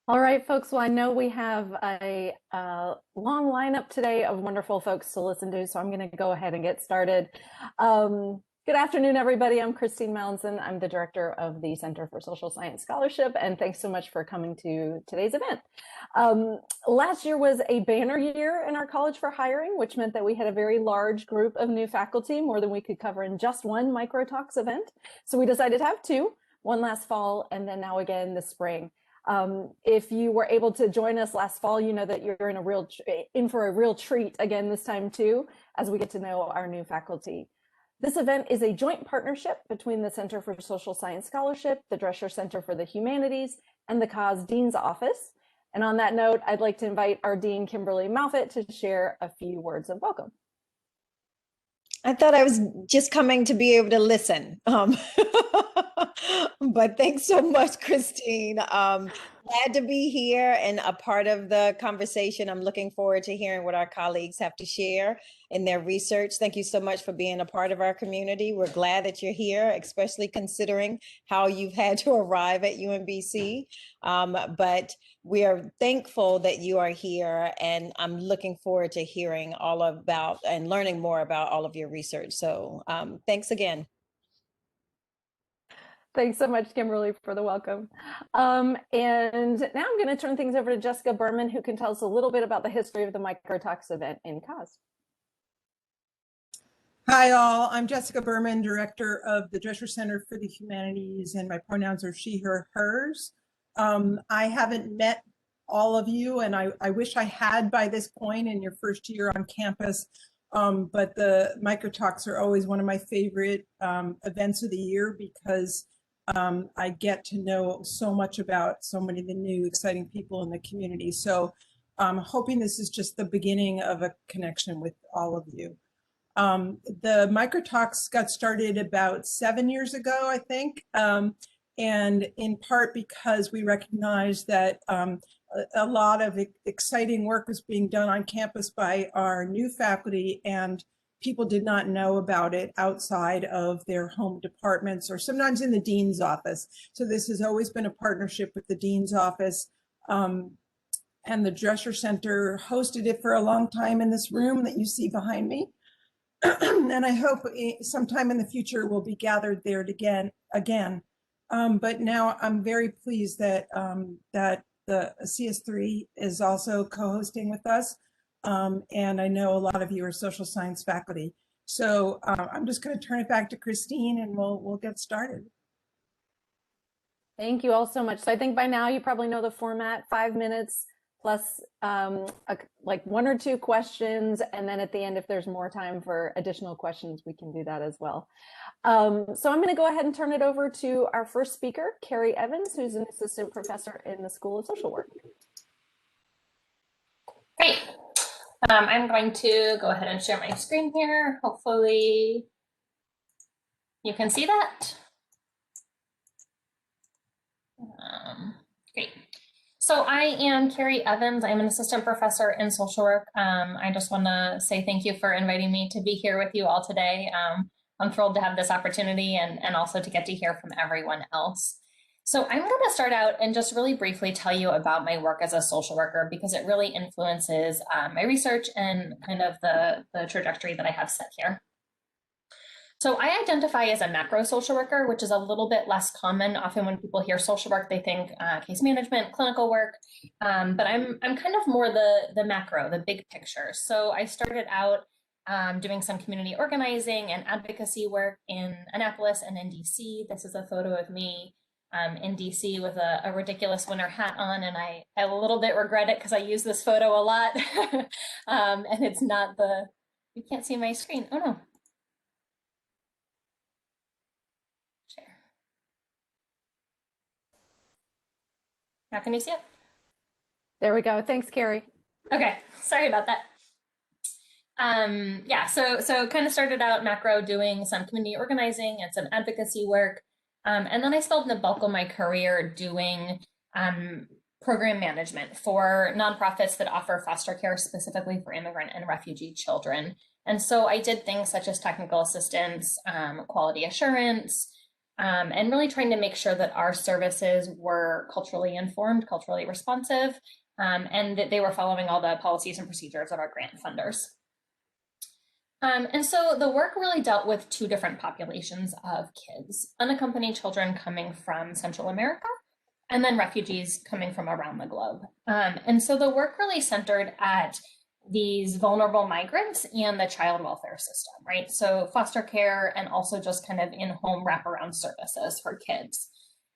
All right, folks. Well, I know we have a long lineup today of wonderful folks to listen to, so I'm going to go ahead and get started. Good afternoon, everybody. I'm Christine Mallinson. I'm the director of the Center for Social Science Scholarship, and thanks so much for coming to today's event. Last year was a banner year in our College for Hiring, which meant that we had a very large group of new faculty, more than we could cover in just one Microtalks event. So we decided to have two, one last fall, and then now again this spring. If you were able to join us last fall, you know that you're in for a real treat again this time too, as we get to know our new faculty. This event is a joint partnership between the Center for Social Science Scholarship, the Drescher Center for the Humanities, and the CAHSS Dean's Office. And on that note, I'd like to invite our Dean, Kimberly Malfit, to share a few words of welcome. I thought I was just coming to be able to listen. But thanks so much, Christine. Glad to be here and a part of the conversation. I'm looking forward to hearing what our colleagues have to share in their research. Thank you so much for being a part of our community. We're glad that you're here, especially considering how you've had to arrive at UMBC. But we are thankful that you are here, and I'm looking forward to hearing all about and learning more about all of your research. So thanks again. Thanks so much, Kimberly, for the welcome. And now I'm going to turn things over to Jessica Berman, who can tell us a little bit about the history of the Microtalks event in CAHSS. Hi, all. I'm Jessica Berman, director of the Drescher Center for the Humanities, and my pronouns are she, her, hers. I haven't met all of you, and I wish I had by this point in your first year on campus. But the Microtalks are always one of my favorite events of the year because I get to know so much about so many of the new exciting people in the community. So I'm hoping this is just the beginning of a connection with all of you. The Microtalks got started about 7 years ago, I think, and in part because we recognized that a lot of exciting work was being done on campus by our new faculty, and people did not know about it outside of their home departments or sometimes in the dean's office. So this has always been a partnership with the dean's office, and the Drescher Center hosted it for a long time in this room that you see behind me. And I hope sometime in the future we'll be gathered there again. But now I'm very pleased that that the CS3 is also co-hosting with us. And I know a lot of you are social science faculty. So I'm just going to turn it back to Christine and we'll get started. Thank you all so much. So I think by now you probably know the format: 5 minutes plus like 1 or 2 questions. And then at the end, if there's more time for additional questions, we can do that as well. So I'm going to go ahead and turn it over to our first speaker, Carrie Evans, who's an assistant professor in the School of Social Work. Great. I'm going to go ahead and share my screen here. Hopefully you can see that. Great. So I am Carrie Evans. I'm an assistant professor in social work. I just want to say thank you for inviting me to be here with you all today. I'm thrilled to have this opportunity and also to get to hear from everyone else. So I'm going to start out and just really briefly tell you about my work as a social worker, because it really influences my research and kind of the trajectory that I have set here. So I identify as a macro social worker, which is a little bit less common. Often when people hear social work, they think case management, clinical work, but I'm kind of more the macro, the big picture. So I started out doing some community organizing and advocacy work in Annapolis and in DC. This is a photo of me in DC with a ridiculous winter hat on, and I a little bit regret it because I use this photo a lot. And it's not you can't see my screen. Oh no. Now can you see it? There we go. Thanks, Carrie. Okay, sorry about that. Yeah, so kind of started out macro doing some community organizing and some advocacy work. And then I spent the bulk of my career doing program management for nonprofits that offer foster care specifically for immigrant and refugee children. And so I did things such as technical assistance, quality assurance, and really trying to make sure that our services were culturally informed, culturally responsive, and that they were following all the policies and procedures of our grant funders. And so the work really dealt with two different populations of kids: unaccompanied children coming from Central America, and then refugees coming from around the globe. And so the work really centered at these vulnerable migrants and the child welfare system, right? So foster care and also just kind of in-home wraparound services for kids.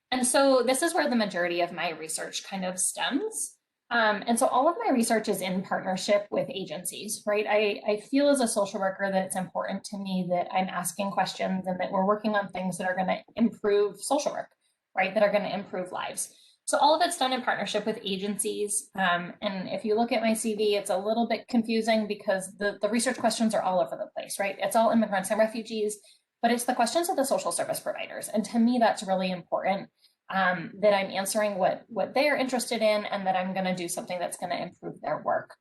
And so this is where the majority of my research kind of stems. And so all of my research is in partnership with agencies, right? I feel as a social worker that it's important to me that I'm asking questions and that we're working on things that are going to improve social work, right? That are going to improve lives. So all of it's done in partnership with agencies. And if you look at my CV, it's a little bit confusing because the research questions are all over the place, right? It's all immigrants and refugees, but it's the questions of the social service providers. And to me, that's really important, that I'm answering what they are interested in and that I'm going to do something that's going to improve their work.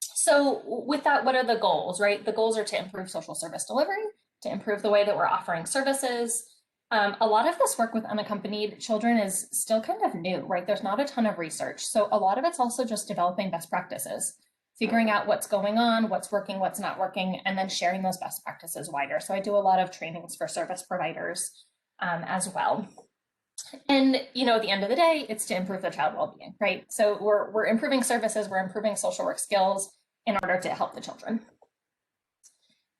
So with that, what are the goals, right? The goals are to improve social service delivery, to improve the way that we're offering services. A lot of this work with unaccompanied children is still kind of new, right? There's not a ton of research. So a lot of it's also just developing best practices, figuring out what's going on, what's working, what's not working, and then sharing those best practices wider. So I do a lot of trainings for service providers as well. And, you know, at the end of the day, it's to improve the child well-being, right? So we're improving services, we're improving social work skills in order to help the children.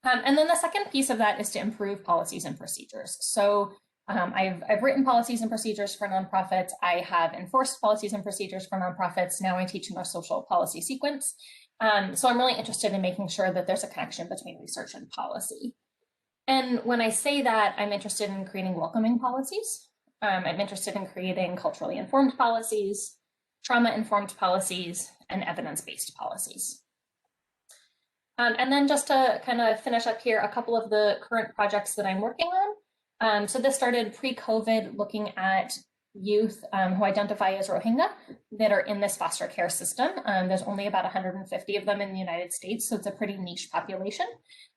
And then the second piece of that is to improve policies and procedures. So I've written policies and procedures for nonprofits. I have enforced policies and procedures for nonprofits. Now I teach in our social policy sequence. So I'm really interested in making sure that there's a connection between research and policy. And when I say that, I'm interested in creating welcoming policies. I'm interested in creating culturally informed policies, trauma-informed policies, and evidence-based policies. And then just to kind of finish up here, a couple of the current projects that I'm working on. So this started pre-COVID, looking at youth who identify as Rohingya that are in this foster care system. There's only about 150 of them in the United States, so it's a pretty niche population.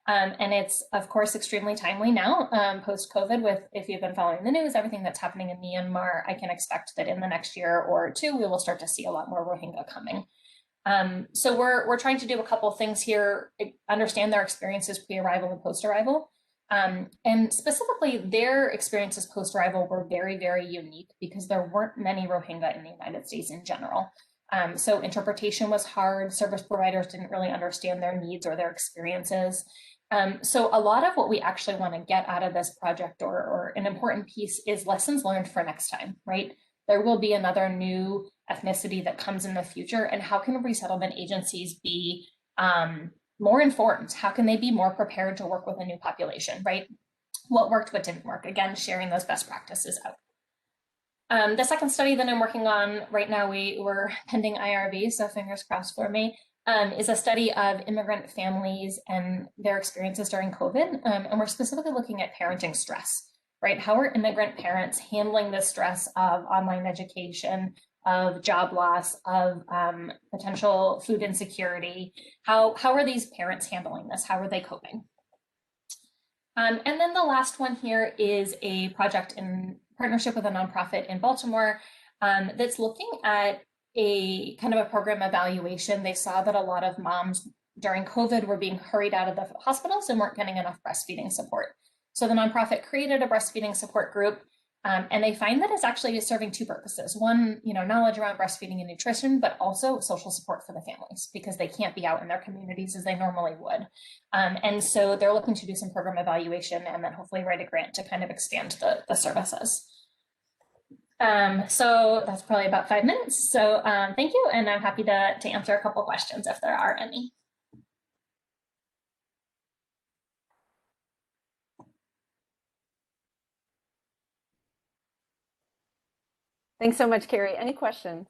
And it's, of course, extremely timely now, post-COVID, with, if you've been following the news, everything that's happening in Myanmar. I can expect that in the next year or two, we will start to see a lot more Rohingya coming. So we're trying to do a couple of things here, understand their experiences pre-arrival and post-arrival. And specifically, their experiences post-arrival were very, very unique because there weren't many Rohingya in the United States in general. So interpretation was hard. Service providers didn't really understand their needs or their experiences. So a lot of what we actually want to get out of this project, or an important piece, is lessons learned for next time, right? There will be another new ethnicity that comes in the future, and how can resettlement agencies be more informed? How can they be more prepared to work with a new population, right? What worked, what didn't work? Again, sharing those best practices out. The second study that I'm working on right now, we're pending IRB, so fingers crossed for me, is a study of immigrant families and their experiences during COVID. And we're specifically looking at parenting stress, right? How are immigrant parents handling the stress of online education, of job loss, of potential food insecurity? How are these parents handling this? How are they coping? And then the last one here is a project in partnership with a nonprofit in Baltimore that's looking at a kind of a program evaluation. They saw that a lot of moms during COVID were being hurried out of the hospitals and weren't getting enough breastfeeding support. So the nonprofit created a breastfeeding support group, and they find that it's actually serving two purposes. One, knowledge around breastfeeding and nutrition, but also social support for the families because they can't be out in their communities as they normally would. And so they're looking to do some program evaluation and then hopefully write a grant to kind of expand the services. So that's probably about 5 minutes. So thank you, and I'm happy to answer a couple questions if there are any. Thanks so much, Carrie. Any questions?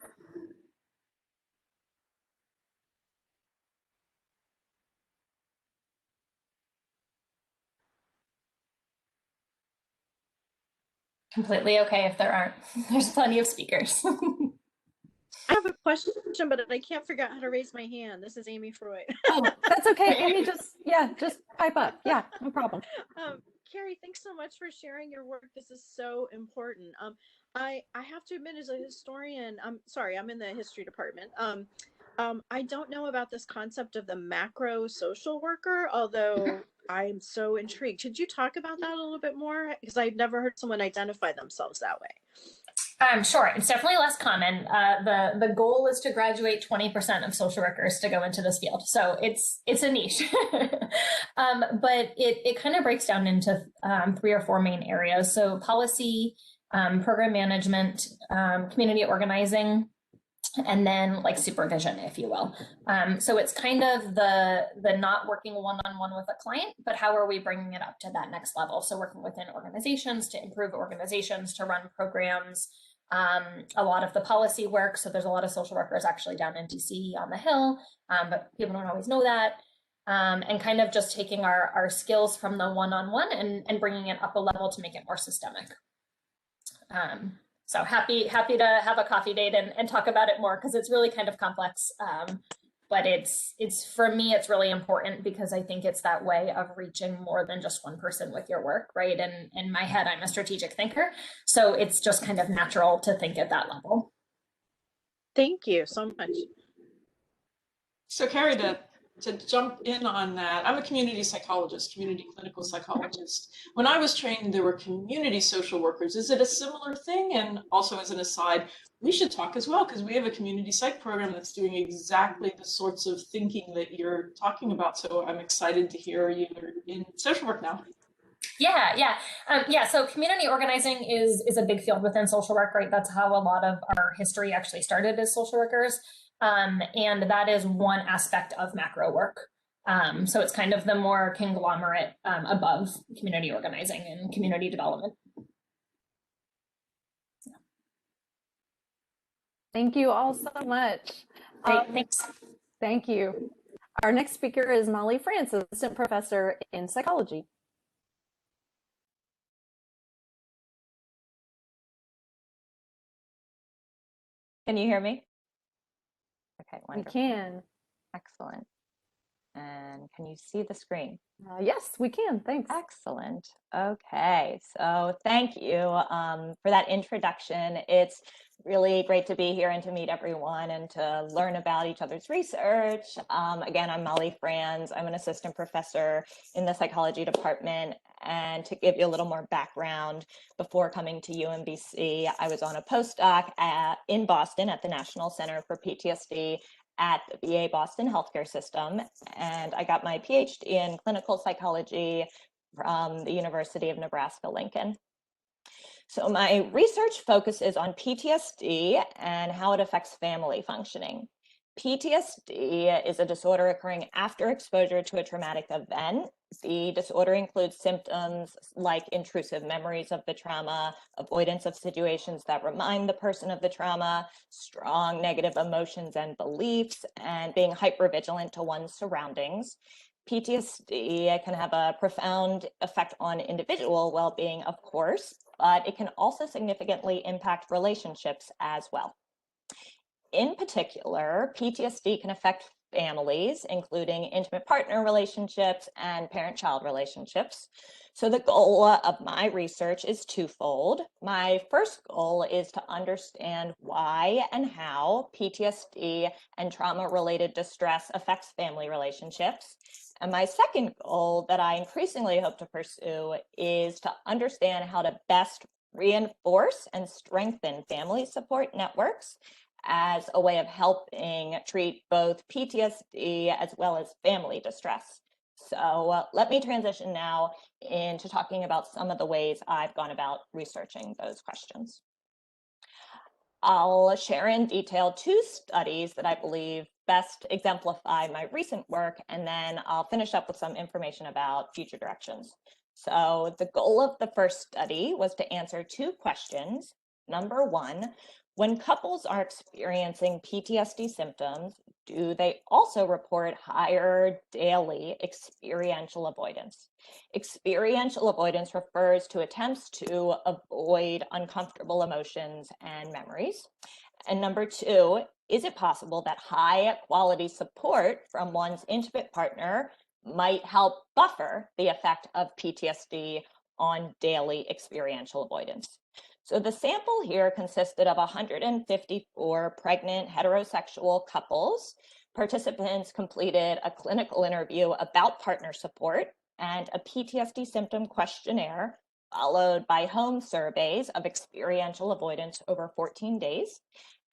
Completely okay if there aren't. There's plenty of speakers. I have a question, but I can't figure out how to raise my hand. This is Amy Freud. Oh, that's okay, Amy. Just pipe up. Yeah, no problem. Carrie, thanks so much for sharing your work. This is so important. I have to admit, as a historian, I'm sorry, I'm in the history department. I don't know about this concept of the macro social worker, although I'm so intrigued. Could you talk about that a little bit more? Because I've never heard someone identify themselves that way. Sure, it's definitely less common. The goal is to graduate 20% of social workers to go into this field, so it's a niche. But it kind of breaks down into 3 or 4 main areas. So policy, program management, community organizing, and then like supervision, if you will. So it's kind of the not working one-on-one with a client, but how are we bringing it up to that next level? So working within organizations to improve organizations, to run programs, a lot of the policy work. So there's a lot of social workers actually down in DC on the Hill, but people don't always know that. And kind of just taking our skills from the one-on-one and bringing it up a level to make it more systemic. So happy to have a coffee date and talk about it more, because it's really kind of complex. But it's for me, it's really important because I think it's that way of reaching more than just one person with your work, right? And in my head, I'm a strategic thinker. So it's just kind of natural to think at that level. Thank you so much. So Carrie, to jump in on that, I'm a community psychologist, community clinical psychologist. When I was trained, there were community social workers. Is it a similar thing? And also, as an aside, we should talk as well, because we have a community psych program that's doing exactly the sorts of thinking that you're talking about. So I'm excited to hear you're in social work now. Yeah. So community organizing is a big field within social work, right? That's how a lot of our history actually started as social workers. And that is one aspect of macro work. So it's kind of the more conglomerate above community organizing and community development. Thank you all so much. Great, thanks. Thank you. Our next speaker is Molly France, assistant professor in psychology. Can you hear me? Okay, wonderful. We can. Excellent. And can you see the screen? Yes, we can. Thanks. Excellent. Okay, so thank you for that introduction. It's really great to be here and to meet everyone and to learn about each other's research. Again, I'm Molly Franz. I'm an assistant professor in the psychology department. And to give you a little more background, before coming to UMBC, I was on a postdoc in Boston at the National Center for PTSD at the VA Boston Healthcare System. And I got my PhD in clinical psychology from the University of Nebraska-Lincoln. So my research focuses on PTSD and how it affects family functioning. PTSD is a disorder occurring after exposure to a traumatic event. The disorder includes symptoms like intrusive memories of the trauma, avoidance of situations that remind the person of the trauma, strong negative emotions and beliefs, and being hypervigilant to one's surroundings. PTSD can have a profound effect on individual well-being, of course, but it can also significantly impact relationships as well. In particular, PTSD can affect families, including intimate partner relationships and parent-child relationships. So the goal of my research is twofold. My first goal is to understand why and how PTSD and trauma-related distress affects family relationships. And my second goal that I increasingly hope to pursue is to understand how to best reinforce and strengthen family support networks as a way of helping treat both PTSD as well as family distress. So let me transition now into talking about some of the ways I've gone about researching those questions. I'll share in detail 2 studies that I believe best exemplify my recent work, and then I'll finish up with some information about future directions. So the goal of the first study was to answer 2 questions. Number 1, when couples are experiencing PTSD symptoms, do they also report higher daily experiential avoidance? Experiential avoidance refers to attempts to avoid uncomfortable emotions and memories. And number 2, is it possible that high quality support from one's intimate partner might help buffer the effect of PTSD on daily experiential avoidance. So the sample here consisted of 154 pregnant heterosexual couples. Participants completed a clinical interview about partner support and a PTSD symptom questionnaire, followed by home surveys of experiential avoidance over 14 days.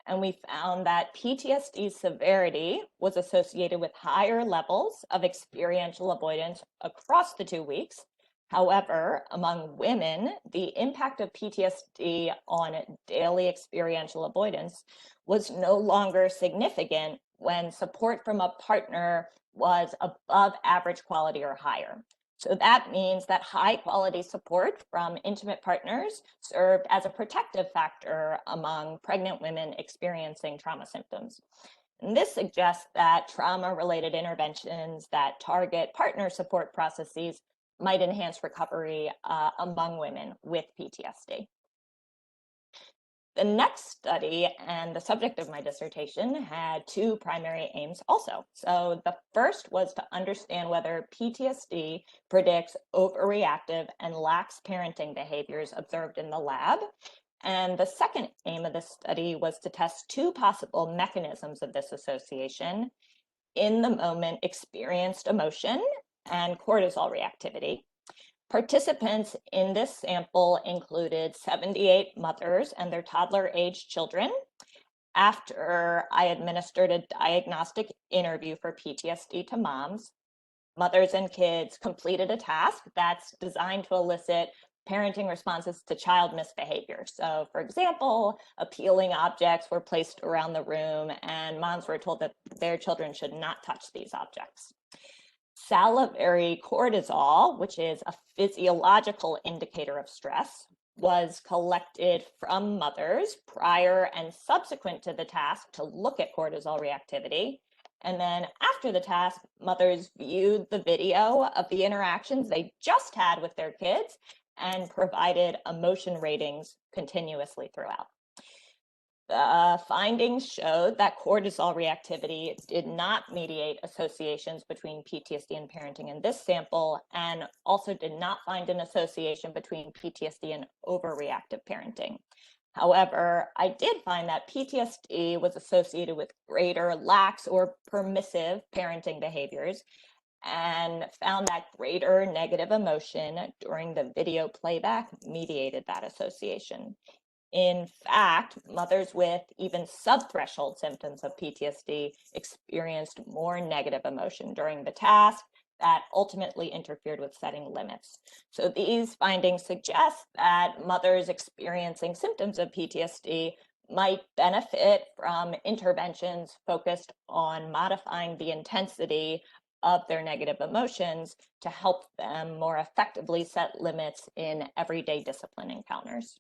And we found that PTSD severity was associated with higher levels of experiential avoidance across the 2 weeks. However, among women, the impact of PTSD on daily experiential avoidance was no longer significant when support from a partner was above average quality or higher. So that means that high quality support from intimate partners served as a protective factor among pregnant women experiencing trauma symptoms. And this suggests that trauma-related interventions that target partner support processes might enhance recovery among women with PTSD. The next study and the subject of my dissertation had two primary aims also. So the first was to understand whether PTSD predicts overreactive and lax parenting behaviors observed in the lab. And the second aim of this study was to test two possible mechanisms of this association: in the moment experienced emotion and cortisol reactivity. Participants in this sample included 78 mothers and their toddler-aged children. After I administered a diagnostic interview for PTSD to moms, mothers and kids completed a task that's designed to elicit parenting responses to child misbehavior. So, for example, appealing objects were placed around the room and moms were told that their children should not touch these objects. Salivary cortisol, which is a physiological indicator of stress, was collected from mothers prior and subsequent to the task to look at cortisol reactivity. And then after the task, mothers viewed the video of the interactions they just had with their kids and provided emotion ratings continuously throughout. The findings showed that cortisol reactivity did not mediate associations between PTSD and parenting in this sample, and also did not find an association between PTSD and overreactive parenting. However, I did find that PTSD was associated with greater lax or permissive parenting behaviors, and found that greater negative emotion during the video playback mediated that association. In fact, mothers with even subthreshold symptoms of PTSD experienced more negative emotion during the task that ultimately interfered with setting limits. So these findings suggest that mothers experiencing symptoms of PTSD might benefit from interventions focused on modifying the intensity of their negative emotions to help them more effectively set limits in everyday discipline encounters.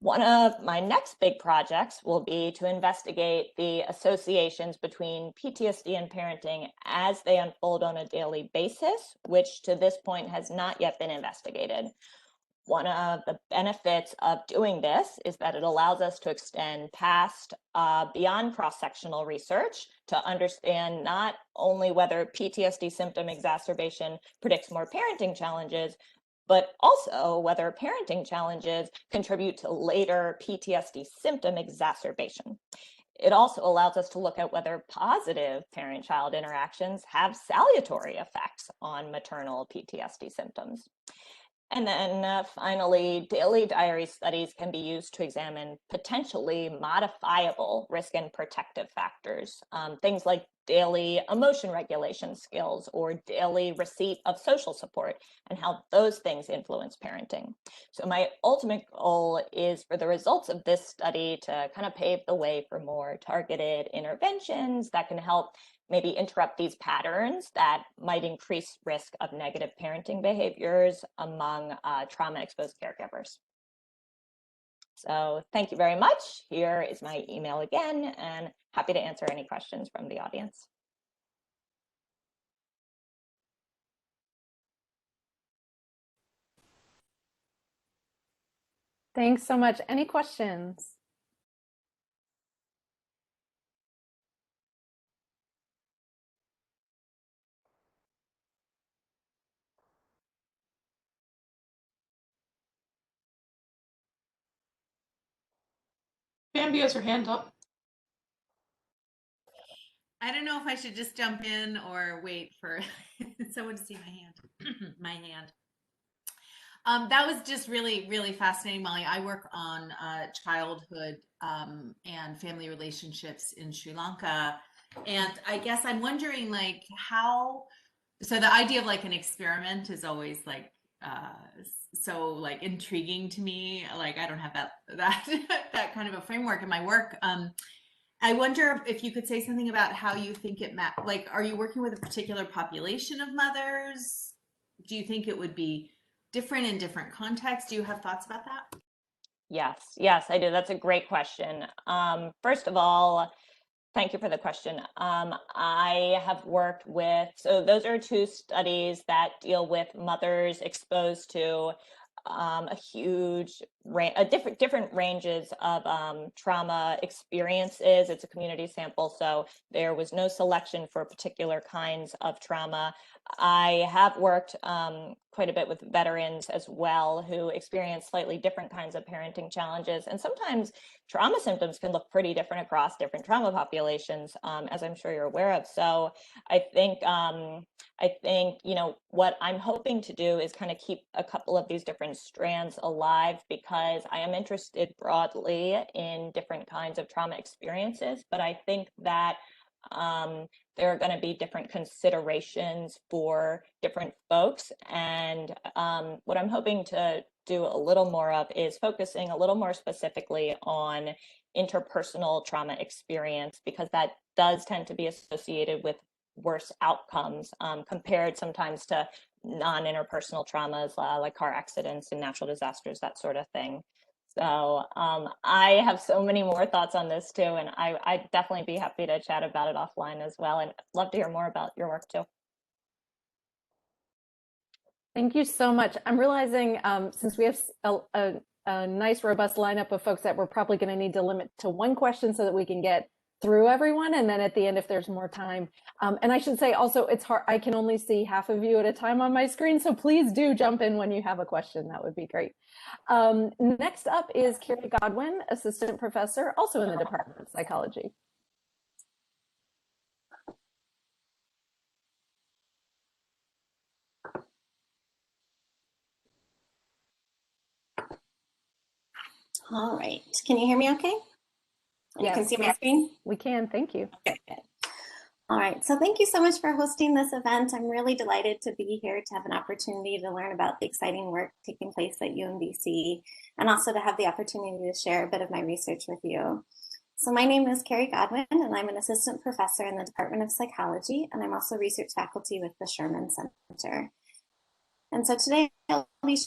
One of my next big projects will be to investigate the associations between PTSD and parenting as they unfold on a daily basis, which to this point has not yet been investigated. One of the benefits of doing this is that it allows us to extend past beyond cross-sectional research to understand not only whether PTSD symptom exacerbation predicts more parenting challenges, but also whether parenting challenges contribute to later PTSD symptom exacerbation. It also allows us to look at whether positive parent-child interactions have salutary effects on maternal PTSD symptoms. And then finally, daily diary studies can be used to examine potentially modifiable risk and protective factors, things like daily emotion regulation skills or daily receipt of social support, and how those things influence parenting. So my ultimate goal is for the results of this study to kind of pave the way for more targeted interventions that can help maybe interrupt these patterns that might increase risk of negative parenting behaviors among trauma-exposed caregivers. So thank you very much. Here is my email again, and happy to answer any questions from the audience. Thanks so much. Any questions? Bambi has her hand up. I don't know if I should just jump in or wait for someone to see my hand. My hand. That was just really, really fascinating, Molly. I work on childhood and family relationships in Sri Lanka. And I guess I'm wondering like how, so the idea of like an experiment is always like, so like intriguing to me. Like I don't have that kind of a framework in my work. I wonder if you could say something about how you think it like, are you working with a particular population of mothers? Do you think it would be different in different contexts? Do you have thoughts about that? Yes, I do. That's a great question. First of all, thank you for the question. I have worked with, so those are two studies that deal with mothers exposed to a huge range, different ranges of trauma experiences. It's a community sample, so there was no selection for particular kinds of trauma. I have worked quite a bit with veterans as well who experience slightly different kinds of parenting challenges. And sometimes trauma symptoms can look pretty different across different trauma populations, as I'm sure you're aware of. So I think, you know, what I'm hoping to do is kind of keep a couple of these different strands alive, because I am interested broadly in different kinds of trauma experiences. But I think that there are going to be different considerations for different folks. And what I'm hoping to do a little more of is focusing a little more specifically on interpersonal trauma experience, because that does tend to be associated with worse outcomes compared sometimes to non-interpersonal traumas like car accidents and natural disasters, that sort of thing. So I have so many more thoughts on this too, and I'd definitely be happy to chat about it offline as well, and love to hear more about your work too. Thank you so much. I'm realizing since we have a nice robust lineup of folks that we're probably going to need to limit to one question so that we can get through everyone, and then at the end if there's more time. And I should say also, it's hard, I can only see half of you at a time on my screen, so please do jump in when you have a question. That would be great. Next up is Carrie Godwin, assistant professor, also in the Department of Psychology. All right, can you hear me okay? And yes, you can see my screen? We can, thank you. Okay, good. All right, so thank you so much for hosting this event. I'm really delighted to be here to have an opportunity to learn about the exciting work taking place at UMBC, and also to have the opportunity to share a bit of my research with you. So my name is Carrie Godwin, and I'm an assistant professor in the Department of Psychology, and I'm also research faculty with the Sherman Center. And so today I'll be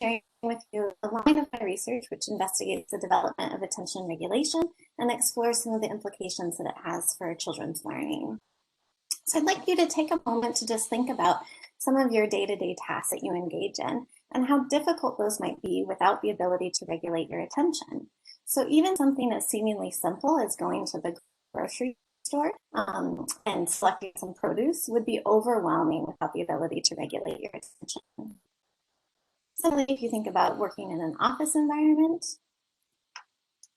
sharing with you a line of my research which investigates the development of attention regulation and explores some of the implications that it has for children's learning. So I'd like you to take a moment to just think about some of your day-to-day tasks that you engage in and how difficult those might be without the ability to regulate your attention. So even something as seemingly simple as going to the grocery store and selecting some produce would be overwhelming without the ability to regulate your attention. Similarly, if you think about working in an office environment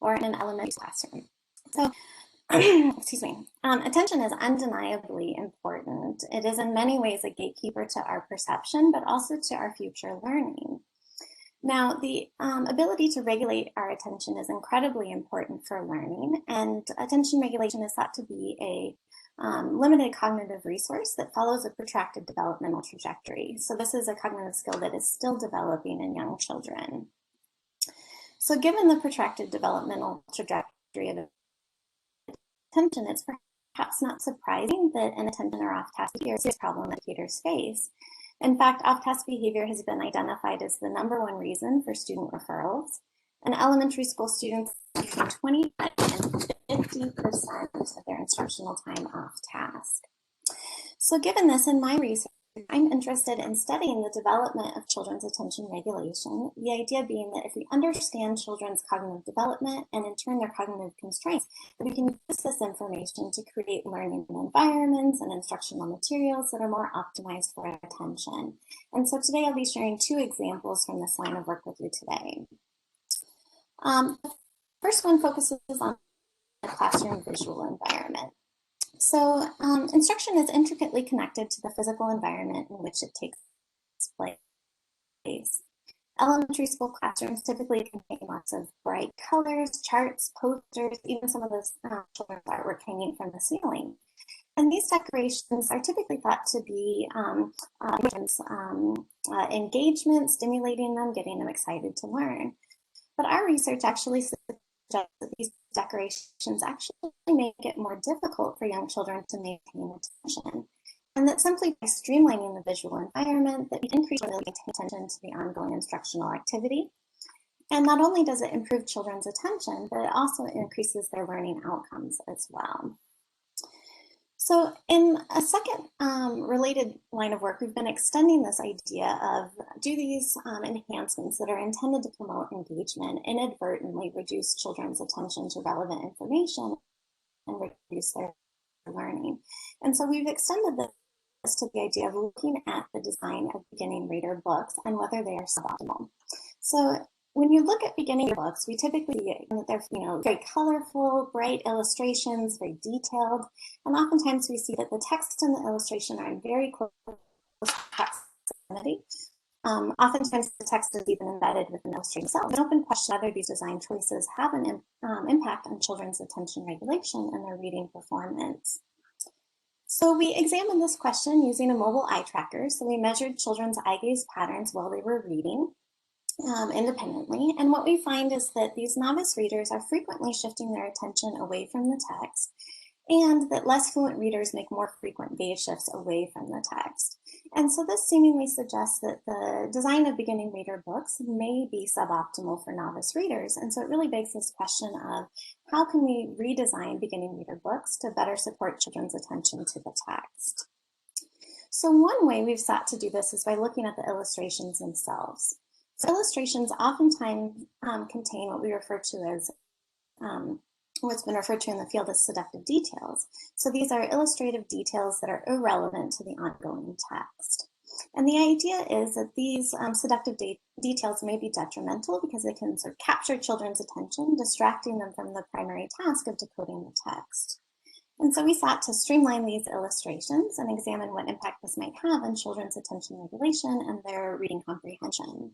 or in an elementary classroom. So, excuse me, attention is undeniably important. It is in many ways a gatekeeper to our perception, but also to our future learning. Now, the ability to regulate our attention is incredibly important for learning, and attention regulation is thought to be a limited cognitive resource that follows a protracted developmental trajectory. So this is a cognitive skill that is still developing in young children. So given the protracted developmental trajectory of attention, it's perhaps not surprising that inattention or off-task behavior is a problem that educators face. In fact, off-task behavior has been identified as the #1 reason for student referrals, and elementary school students between 25 and 50% of their instructional time off task. So given this, in my research, I'm interested in studying the development of children's attention regulation, the idea being that if we understand children's cognitive development and in turn their cognitive constraints, we can use this information to create learning environments and instructional materials that are more optimized for attention. And so today I'll be sharing 2 examples from this line of work with you today. The first one focuses on the classroom visual environment. So instruction is intricately connected to the physical environment in which it takes place. Elementary school classrooms typically contain lots of bright colors, charts, posters, even some of the children's artwork hanging from the ceiling. And these decorations are typically thought to be engagement, stimulating them, getting them excited to learn. But our research actually suggests that these decorations actually make it more difficult for young children to maintain attention. And that simply by streamlining the visual environment, that we increase attention to the ongoing instructional activity. And not only does it improve children's attention, but it also increases their learning outcomes as well. So in a second related line of work, we've been extending this idea of do these enhancements that are intended to promote engagement inadvertently reduce children's attention to relevant information and reduce their learning. And so we've extended this to the idea of looking at the design of beginning reader books and whether they are suboptimal. So when you look at beginning books, we typically see that they're very colorful, bright illustrations, very detailed, and oftentimes we see that the text and the illustration are in very close proximity. Oftentimes the text is even embedded within the illustration itself. An open question whether these design choices have an impact on children's attention regulation and their reading performance. So we examined this question using a mobile eye tracker. So we measured children's eye gaze patterns while they were reading independently. And what we find is that these novice readers are frequently shifting their attention away from the text, and that less fluent readers make more frequent gaze shifts away from the text. And so this seemingly suggests that the design of beginning reader books may be suboptimal for novice readers. And so it really begs this question of how can we redesign beginning reader books to better support children's attention to the text? So one way we've sought to do this is by looking at the illustrations themselves. So illustrations oftentimes contain what we refer to as what's been referred to in the field as seductive details. So these are illustrative details that are irrelevant to the ongoing text. And the idea is that these seductive details may be detrimental because they can sort of capture children's attention, distracting them from the primary task of decoding the text. And so we sought to streamline these illustrations and examine what impact this might have on children's attention regulation and their reading comprehension.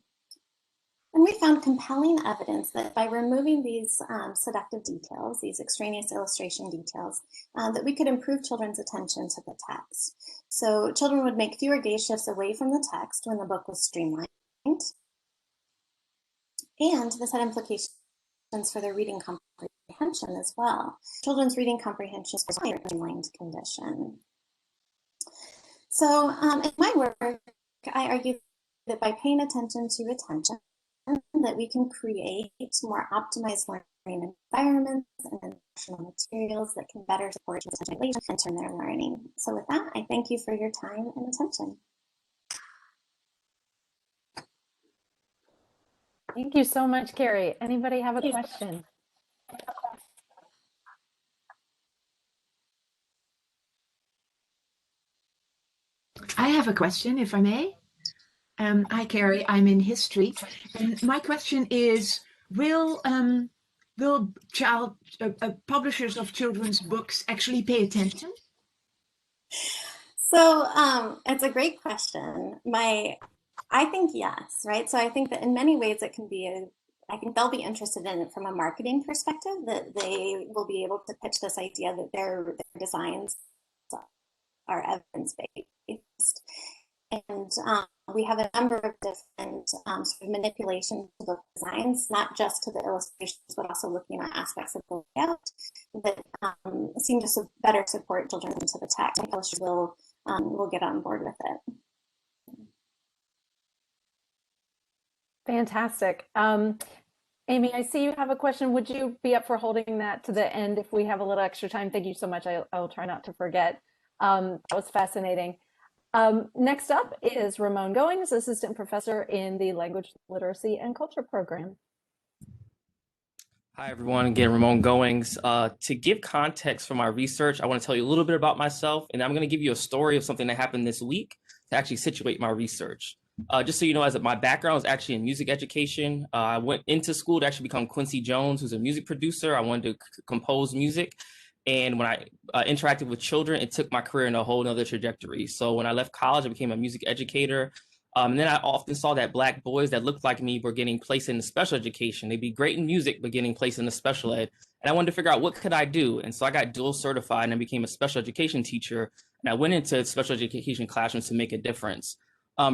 And we found compelling evidence that by removing these seductive details, these extraneous illustration details, that we could improve children's attention to the text. So children would make fewer gaze shifts away from the text when the book was streamlined. And this had implications for their reading comprehension as well. Children's reading comprehension is a streamlined condition. So in my work, I argue that by paying attention to attention, that we can create more optimized learning environments and instructional materials that can better support children's and turn their learning. So with that, I thank you for your time and attention. Thank you so much, Carrie. Anybody have a question? I have a question, if I may. Hi, Carrie. I'm in history, and my question is: will publishers of children's books actually pay attention? So it's a great question. I think yes, right? So I think that in many ways it can be I think they'll be interested in it from a marketing perspective, that they will be able to pitch this idea that their designs are evidence-based. And we have a number of different sort of manipulations of book designs, not just to the illustrations, but also looking at aspects of the layout that seem to better support children into the text. And publishers will get on board with it. Fantastic. Amy, I see you have a question. Would you be up for holding that to the end if we have a little extra time? Thank you so much. I will try not to forget. That was fascinating. Next up is Ramon Goings, Assistant Professor in the Language, Literacy, and Culture program. Hi, everyone. Again, Ramon Goings. To give context for my research, I want to tell you a little bit about myself, and I'm going to give you a story of something that happened this week to actually situate my research. Just so you know, my background is actually in music education. I went into school to actually become Quincy Jones, who's a music producer. I wanted to compose music. And when I interacted with children, it took my career in a whole nother trajectory. So when I left college, I became a music educator. And then I often saw that Black boys that looked like me were getting placed in special education. They'd be great in music, but getting placed in the special ed. And I wanted to figure out what could I do. And so I got dual certified and I became a special education teacher. And I went into special education classrooms to make a difference.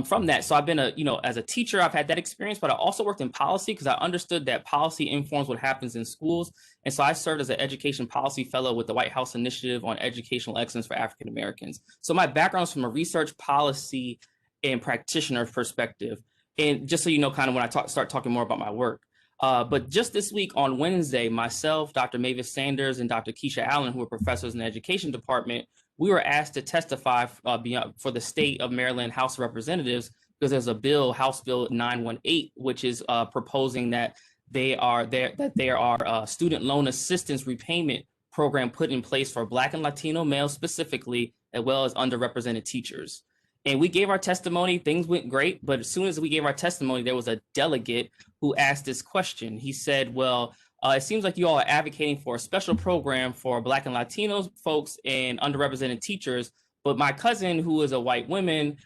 From that, so I've been as a teacher, I've had that experience, but I also worked in policy because I understood that policy informs what happens in schools. And so I served as an education policy fellow with the White House Initiative on Educational Excellence for African Americans. So my background is from a research, policy, and practitioner perspective. And just so you know, kind of when I start talking more about my work. But just this week on Wednesday, myself, Dr. Mavis Sanders, and Dr. Keisha Allen, who are professors in the education department, we were asked to testify for the state of Maryland House of Representatives because there's a bill, House Bill 918, which is proposing that there are student loan assistance repayment program put in place for Black and Latino males specifically, as well as underrepresented teachers. And we gave our testimony, things went great, but as soon as we gave our testimony, there was a delegate who asked this question. He said, well, it seems like you all are advocating for a special program for Black and Latino folks and underrepresented teachers, but my cousin, who is a white woman,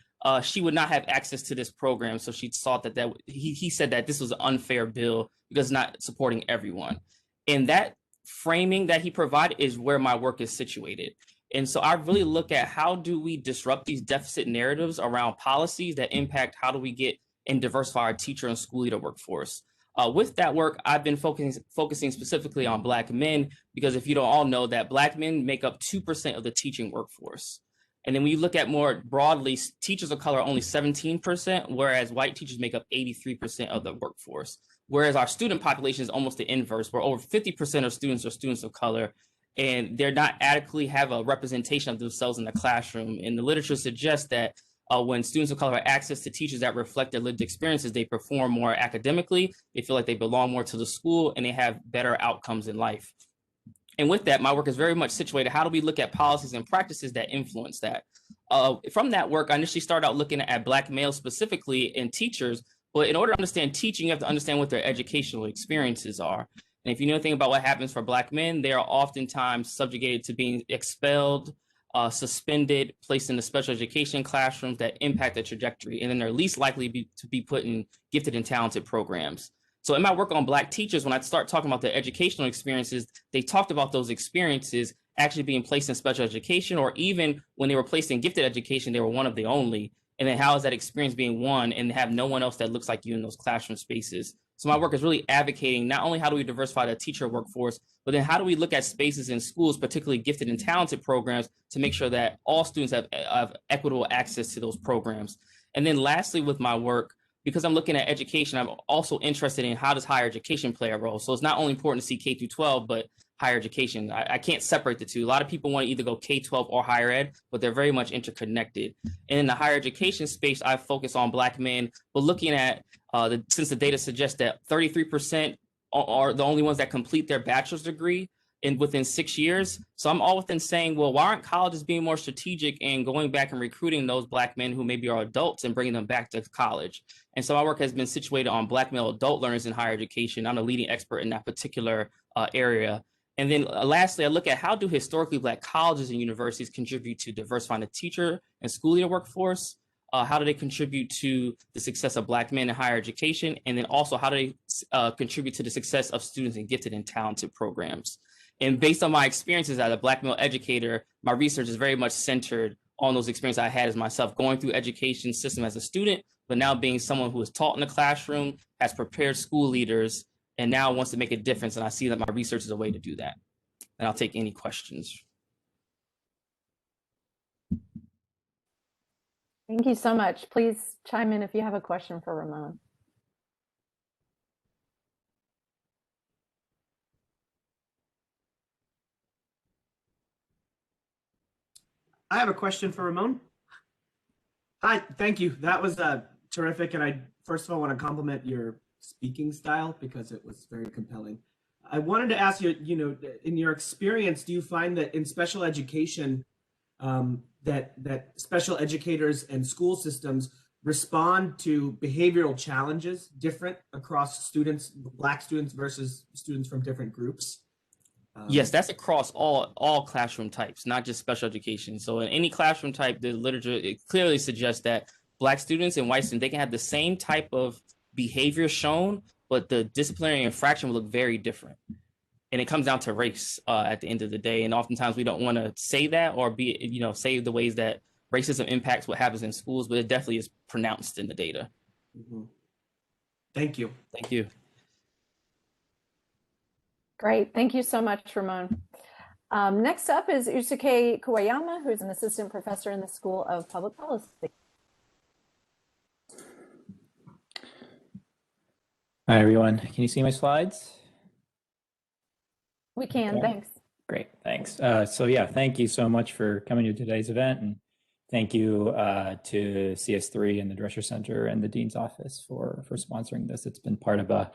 she would not have access to this program. So she thought that he said that this was an unfair bill because it's not supporting everyone. And that framing that he provided is where my work is situated. And so I really look at how do we disrupt these deficit narratives around policies that impact how do we get and diversify our teacher and school leader workforce. With that work, I've been focusing specifically on Black men, because if you don't all know that Black men make up 2% of the teaching workforce. And then when you look at more broadly, teachers of color are only 17%, whereas white teachers make up 83% of the workforce. Whereas our student population is almost the inverse, where over 50% of students are students of color, and they're not adequately have a representation of themselves in the classroom. And the literature suggests that when students of color have access to teachers that reflect their lived experiences, they perform more academically, they feel like they belong more to the school, and they have better outcomes in life. And with that, my work is very much situated. How do we look at policies and practices that influence that? From that work, I initially started out looking at Black males specifically and teachers, but in order to understand teaching, you have to understand what their educational experiences are. And if you know anything about what happens for Black men, they are oftentimes subjugated to being expelled, suspended, placed in the special education classrooms that impact the trajectory, and then they're least likely to be put in gifted and talented programs. So in my work on Black teachers, when I start talking about their educational experiences, they talked about those experiences actually being placed in special education, or even when they were placed in gifted education, they were one of the only. And then how is that experience being won and have no one else that looks like you in those classroom spaces? So my work is really advocating not only how do we diversify the teacher workforce, but then how do we look at spaces in schools, particularly gifted and talented programs, to make sure that all students have equitable access to those programs. And then lastly, with my work, because I'm looking at education, I'm also interested in how does higher education play a role. So it's not only important to see K through 12, but higher education. I can't separate the two. A lot of people want to either go K-12 or higher ed, but they're very much interconnected. And in the higher education space, I focus on Black men, but looking at since the data suggests that 33% are the only ones that complete their bachelor's degree within 6 years. So I'm often saying, well, why aren't colleges being more strategic and going back and recruiting those Black men who maybe are adults and bringing them back to college? And so my work has been situated on Black male adult learners in higher education. I'm a leading expert in that particular area. And then lastly, I look at how do historically Black colleges and universities contribute to diversifying the teacher and school leader workforce? How do they contribute to the success of Black men in higher education? And then also how do they contribute to the success of students in gifted and talented programs? And based on my experiences as a Black male educator, my research is very much centered on those experiences I had as myself, going through education system as a student, but now being someone who is taught in the classroom, has prepared school leaders, and now wants to make a difference. And I see that my research is a way to do that. And I'll take any questions. Thank you so much. Please chime in if you have a question for Ramon. I have a question for Ramon. Hi, thank you. That was terrific. And I, first of all, want to compliment your speaking style because it was very compelling. I wanted to ask you, in your experience, do you find that in special education, that special educators and school systems respond to behavioral challenges different across students, Black students versus students from different groups? Yes, that's across all classroom types, not just special education. So in any classroom type, the literature, it clearly suggests that Black students and white students, they can have the same type of behavior shown, but the disciplinary infraction will look very different. And it comes down to race at the end of the day. And oftentimes we don't want to say that or say the ways that racism impacts what happens in schools, but it definitely is pronounced in the data. Mm-hmm. Thank you. Thank you. Great. Thank you so much, Ramon. Next up is Yusuke Kuwayama, who's an assistant professor in the School of Public Policy. Hi, everyone. Can you see my slides? We can, Okay. Thanks. Great, thanks. So yeah, thank you so much for coming to today's event, and thank you to CS3 and the Drescher Center and the Dean's Office for sponsoring this. It's been part of a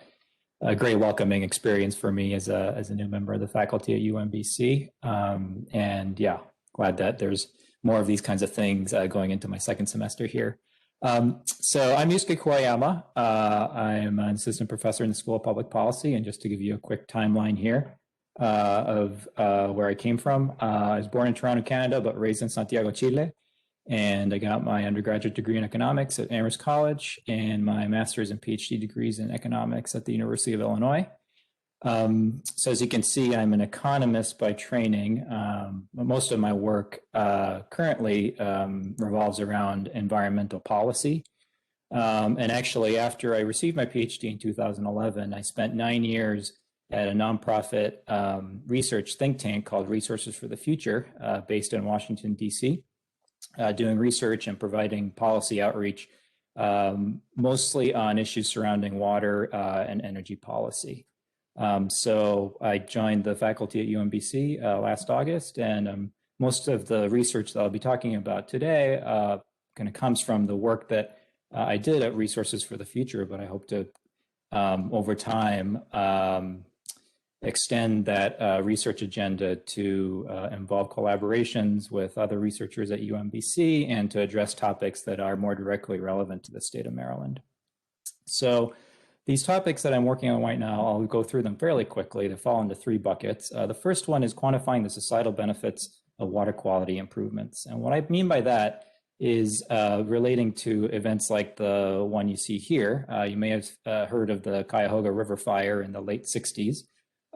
great welcoming experience for me as a new member of the faculty at UMBC. And yeah, glad that there's more of these kinds of things going into my second semester here. So I'm Yusuke Kuwayama. I'm an assistant professor in the School of Public Policy. And just to give you a quick timeline here of where I came from, I was born in Toronto, Canada, but raised in Santiago, Chile. And I got my undergraduate degree in economics at Amherst College and my master's and PhD degrees in economics at the University of Illinois. So as you can see, I'm an economist by training. But most of my work currently revolves around environmental policy. And actually, after I received my PhD in 2011, I spent 9 years at a nonprofit research think tank called Resources for the Future, based in Washington, D.C., doing research and providing policy outreach, mostly on issues surrounding water and energy policy. So I joined the faculty at UMBC last August, and most of the research that I'll be talking about today kind of comes from the work that I did at Resources for the Future, but I hope to, over time, extend that research agenda to involve collaborations with other researchers at UMBC and to address topics that are more directly relevant to the state of Maryland. So these topics that I'm working on right now, I'll go through them fairly quickly. They fall into 3 buckets. The first one is quantifying the societal benefits of water quality improvements. And what I mean by that is relating to events like the one you see here. You may have heard of the Cuyahoga River fire in the late 60s.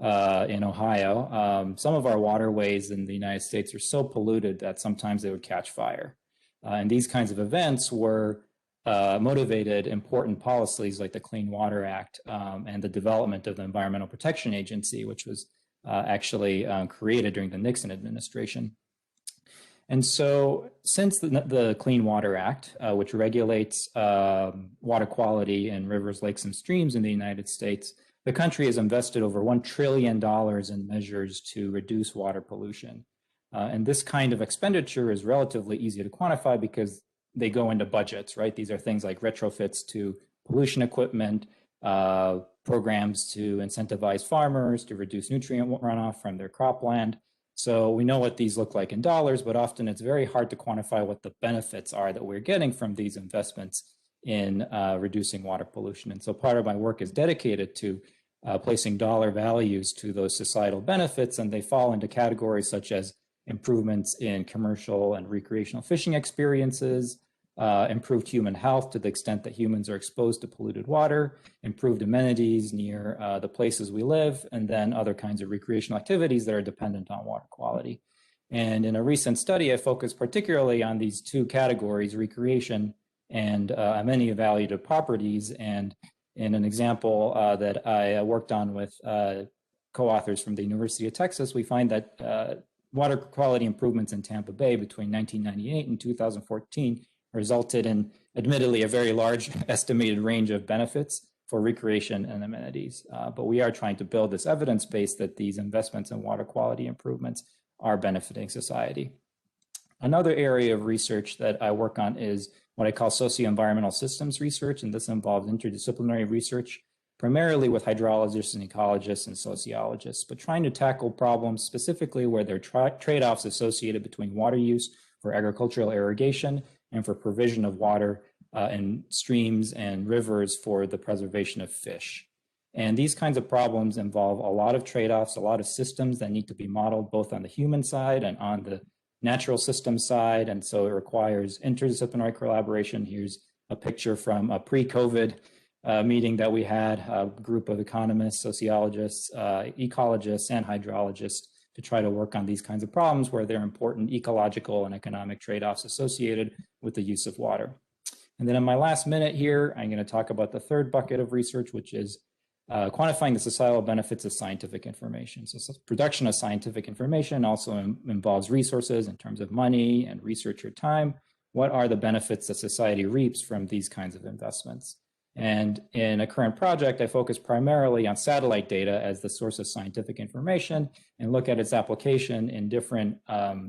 In Ohio. Some of our waterways in the United States are so polluted that sometimes they would catch fire. And these kinds of events were motivated important policies like the Clean Water Act and the development of the Environmental Protection Agency, which was actually created during the Nixon administration. And so since the Clean Water Act, which regulates water quality in rivers, lakes, and streams in the United States, the country has invested over $1 trillion in measures to reduce water pollution. And this kind of expenditure is relatively easy to quantify because they go into budgets, right? These are things like retrofits to pollution equipment, programs to incentivize farmers to reduce nutrient runoff from their cropland. So we know what these look like in dollars, but often it's very hard to quantify what the benefits are that we're getting from these investments in reducing water pollution. And so part of my work is dedicated to placing dollar values to those societal benefits, and they fall into categories such as improvements in commercial and recreational fishing experiences, improved human health to the extent that humans are exposed to polluted water, improved amenities near the places we live, and then other kinds of recreational activities that are dependent on water quality. And in a recent study, I focused particularly on these 2 categories, recreation and amenity value to properties. And in an example that I worked on with co-authors from the University of Texas, we find that water quality improvements in Tampa Bay between 1998 and 2014 resulted in, admittedly, a very large estimated range of benefits for recreation and amenities. But we are trying to build this evidence base that these investments in water quality improvements are benefiting society. Another area of research that I work on is what I call socio-environmental systems research, and this involves interdisciplinary research, primarily with hydrologists and ecologists and sociologists, but trying to tackle problems specifically where there are trade-offs associated between water use for agricultural irrigation and for provision of water in streams and rivers for the preservation of fish. And these kinds of problems involve a lot of trade-offs, a lot of systems that need to be modeled both on the human side and on the natural system side. And so it requires interdisciplinary collaboration. Here's a picture from a pre-COVID meeting that we had, a group of economists, sociologists, ecologists, and hydrologists to try to work on these kinds of problems where there are important ecological and economic trade-offs associated with the use of water. And then in my last minute here, I'm going to talk about the third bucket of research, which is quantifying the societal benefits of scientific information. So production of scientific information also involves resources in terms of money and researcher time. What are the benefits that society reaps from these kinds of investments? And in a current project, I focus primarily on satellite data as the source of scientific information and look at its application in different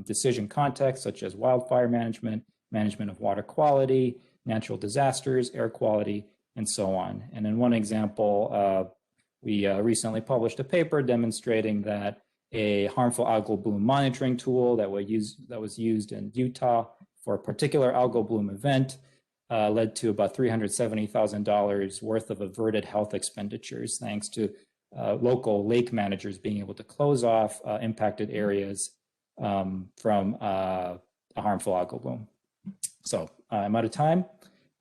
decision contexts, such as wildfire management, management of water quality, natural disasters, air quality, and so on. And in one example, we recently published a paper demonstrating that a harmful algal bloom monitoring tool that was used in Utah for a particular algal bloom event led to about $370,000 worth of averted health expenditures, thanks to local lake managers being able to close off impacted areas from a harmful algal bloom. So I'm out of time.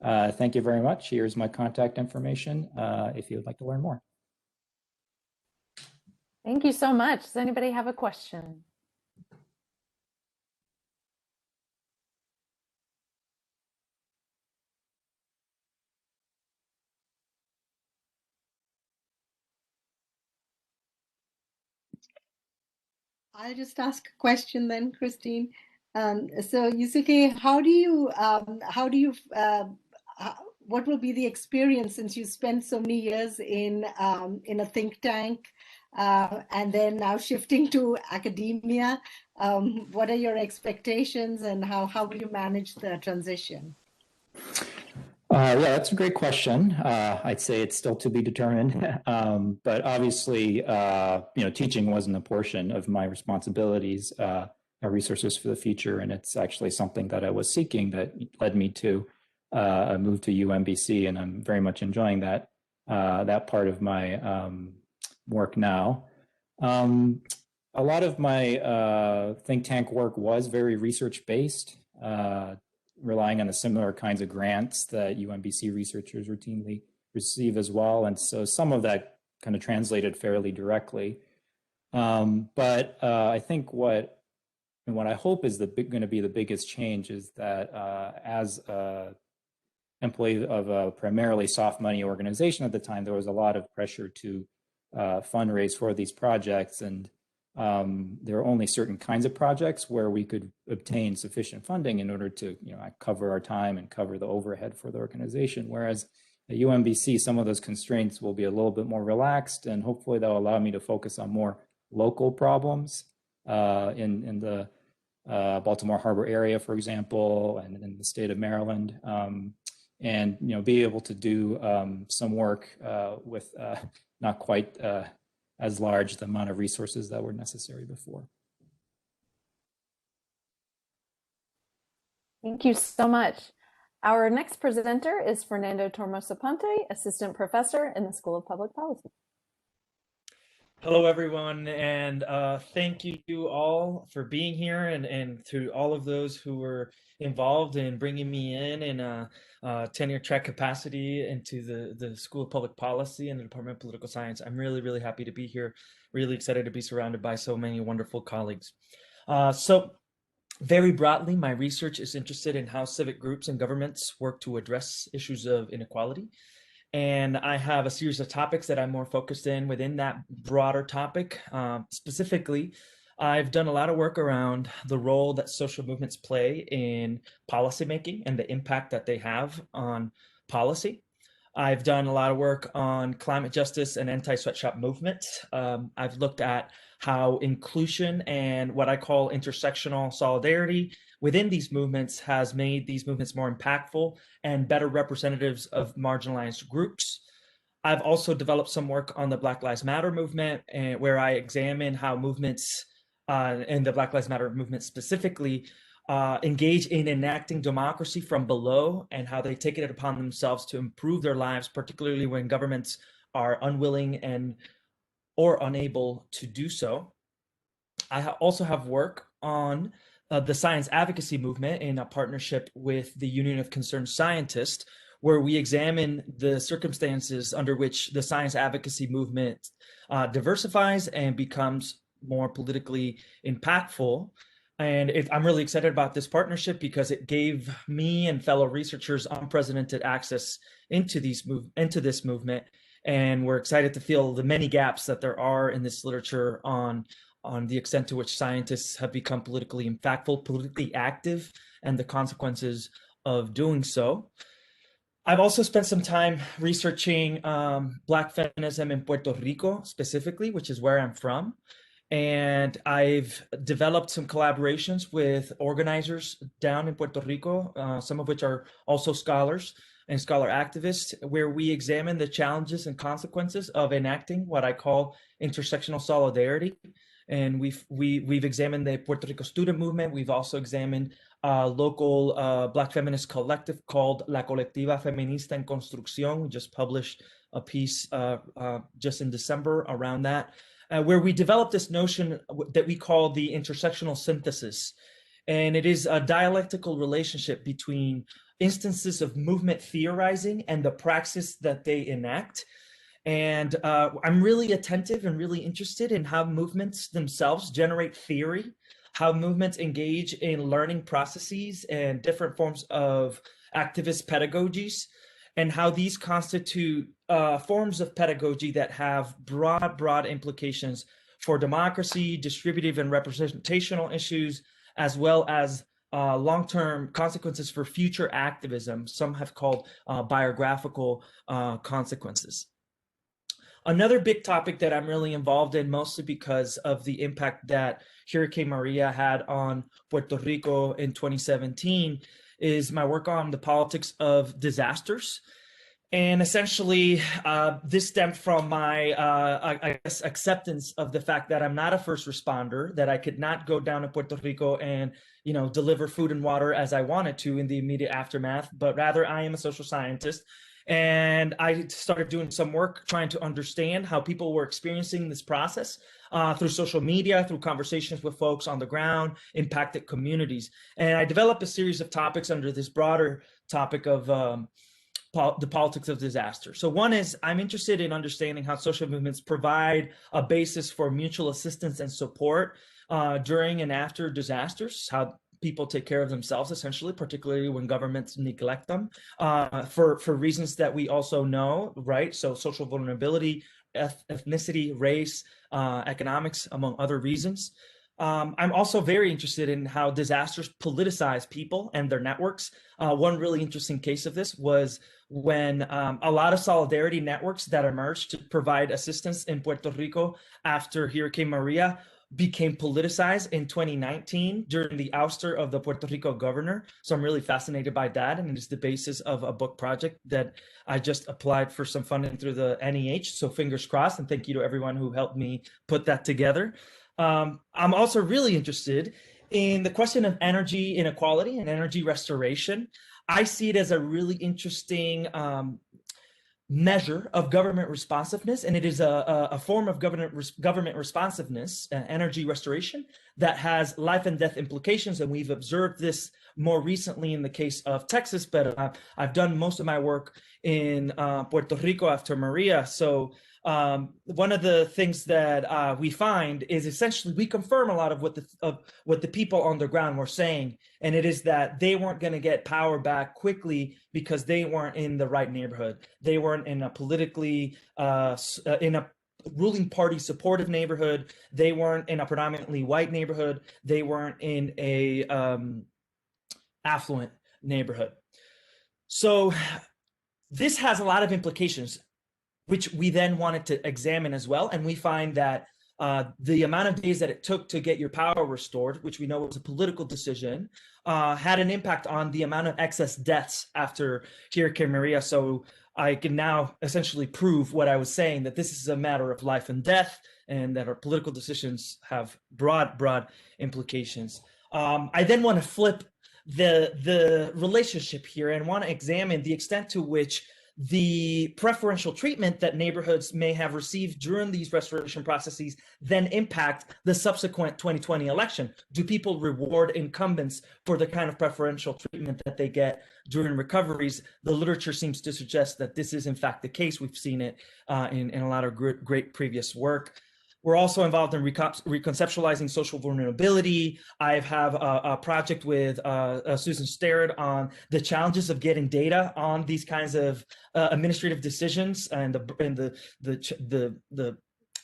Thank you very much. Here's my contact information if you would like to learn more. Thank you so much. Does anybody have a question? I'll just ask a question then, Christine. So Yusuke, what will be the experience since you spent so many years in a think tank and then now shifting to academia? What are your expectations and how will you manage the transition? Yeah, that's a great question. I'd say it's still to be determined, but obviously, teaching wasn't a portion of my responsibilities, resources for the future, and it's actually something that I was seeking that led me to a move to UMBC, and I'm very much enjoying that part of my work now. A lot of my think tank work was very research-based, relying on the similar kinds of grants that UMBC researchers routinely receive as well. And so some of that kind of translated fairly directly. But I think what I hope is going to be the biggest change is that as an employee of a primarily soft money organization at the time, there was a lot of pressure to fundraise for these projects. And there are only certain kinds of projects where we could obtain sufficient funding in order to cover our time and cover the overhead for the organization. Whereas at UMBC, some of those constraints will be a little bit more relaxed, and hopefully that'll allow me to focus on more local problems in the Baltimore Harbor area, for example, and in the state of Maryland, and be able to do some work with not quite as large the amount of resources that were necessary before. Thank you so much. Our next presenter is Fernando Tormos Aponte, Assistant Professor in the School of Public Policy. Hello, everyone, and thank you all for being here, and to all of those who were involved in bringing me in a tenure track capacity into the School of Public Policy and the Department of Political Science. I'm really, really happy to be here, really excited to be surrounded by so many wonderful colleagues. So very broadly, my research is interested in how civic groups and governments work to address issues of inequality. And I have a series of topics that I'm more focused in within that broader topic. Specifically, I've done a lot of work around the role that social movements play in policymaking and the impact that they have on policy. I've done a lot of work on climate justice and anti-sweatshop movements. I've looked at how inclusion and what I call intersectional solidarity within these movements has made these movements more impactful and better representatives of marginalized groups. I've also developed some work on the Black Lives Matter movement, where I examine how movements and the Black Lives Matter movement specifically engage in enacting democracy from below and how they take it upon themselves to improve their lives, particularly when governments are unwilling and or unable to do so. I also have work on the science advocacy movement in a partnership with the Union of Concerned Scientists, where we examine the circumstances under which the science advocacy movement diversifies and becomes more politically impactful. And I'm really excited about this partnership because it gave me and fellow researchers unprecedented access into this movement. And we're excited to fill the many gaps that there are in this literature on the extent to which scientists have become politically impactful, politically active, and the consequences of doing so. I've also spent some time researching Black feminism in Puerto Rico specifically, which is where I'm from. And I've developed some collaborations with organizers down in Puerto Rico, some of which are also scholars and scholar activists, where we examine the challenges and consequences of enacting what I call intersectional solidarity. And we've examined the Puerto Rico student movement. We've also examined a local Black feminist collective called La Colectiva Feminista en Construcción. We just published a piece just in December around that, where we developed this notion that we call the intersectional synthesis. And it is a dialectical relationship between instances of movement theorizing and the praxis that they enact. And I'm really attentive and really interested in how movements themselves generate theory, how movements engage in learning processes and different forms of activist pedagogies, and how these constitute forms of pedagogy that have broad implications for democracy, distributive and representational issues, as well as long-term consequences for future activism. Some have called biographical consequences. Another big topic that I'm really involved in, mostly because of the impact that Hurricane Maria had on Puerto Rico in 2017, is my work on the politics of disasters. And essentially, this stemmed from my, I guess, acceptance of the fact that I'm not a first responder, that I could not go down to Puerto Rico and, deliver food and water as I wanted to in the immediate aftermath, but rather I am a social scientist. And I started doing some work trying to understand how people were experiencing this process through social media, through conversations with folks on the ground, impacted communities. And I developed a series of topics under this broader topic of the politics of disaster. So one is, I'm interested in understanding how social movements provide a basis for mutual assistance and support during and after disasters, how people take care of themselves, essentially, particularly when governments neglect them, for reasons that we also know, right? So social vulnerability, ethnicity, race, economics, among other reasons. I'm also very interested in how disasters politicize people and their networks. One really interesting case of this was when a lot of solidarity networks that emerged to provide assistance in Puerto Rico after Hurricane Maria became politicized in 2019 during the ouster of the Puerto Rico governor. So I'm really fascinated by that. And it is the basis of a book project that I just applied for some funding through the NEH. So fingers crossed, and thank you to everyone who helped me put that together. I'm also really interested in the question of energy inequality and energy restoration. I see it as a really interesting measure of government responsiveness, and it is a form of government responsiveness, energy restoration, that has life and death implications. And we've observed this more recently in the case of Texas, but I've done most of my work in Puerto Rico after Maria. So one of the things that we find is essentially we confirm a lot of what the people on the ground were saying, and it is that they weren't going to get power back quickly because they weren't in the right neighborhood. They weren't in a politically in a ruling party supportive neighborhood. They weren't in a predominantly white neighborhood. They weren't in a affluent neighborhood. So this has a lot of implications, which we then wanted to examine as well. And we find that the amount of days that it took to get your power restored, which we know was a political decision, had an impact on the amount of excess deaths after Hurricane Maria. So I can now essentially prove what I was saying, that this is a matter of life and death, and that our political decisions have broad implications. I then want to flip the relationship here and want to examine the extent to which the preferential treatment that neighborhoods may have received during these restoration processes then impact the subsequent 2020 election. Do people reward incumbents for the kind of preferential treatment that they get during recoveries? The literature seems to suggest that this is in fact the case. We've seen it in a lot of great previous work. We're also involved in reconceptualizing social vulnerability. I have a project with Susan Starrett on the challenges of getting data on these kinds of administrative decisions and the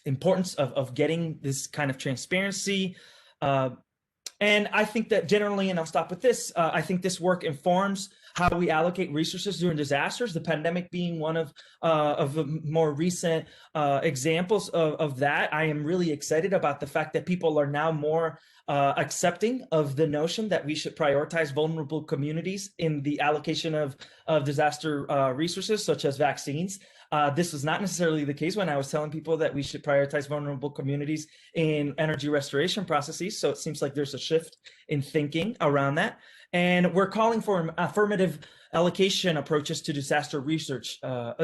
importance of getting this kind of transparency. And I think that generally, and I'll stop with this, I think this work informs how we allocate resources during disasters, the pandemic being one of the more recent examples of that. I am really excited about the fact that people are now more accepting of the notion that we should prioritize vulnerable communities in the allocation of disaster resources, such as vaccines. This was not necessarily the case when I was telling people that we should prioritize vulnerable communities in energy restoration processes. So it seems like there's a shift in thinking around that. And we're calling for affirmative allocation approaches to disaster research,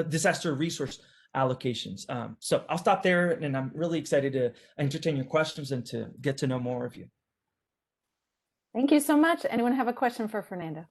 disaster resource allocations. So I'll stop there, and I'm really excited to entertain your questions and to get to know more of you. Thank you so much. Anyone have a question for Fernando?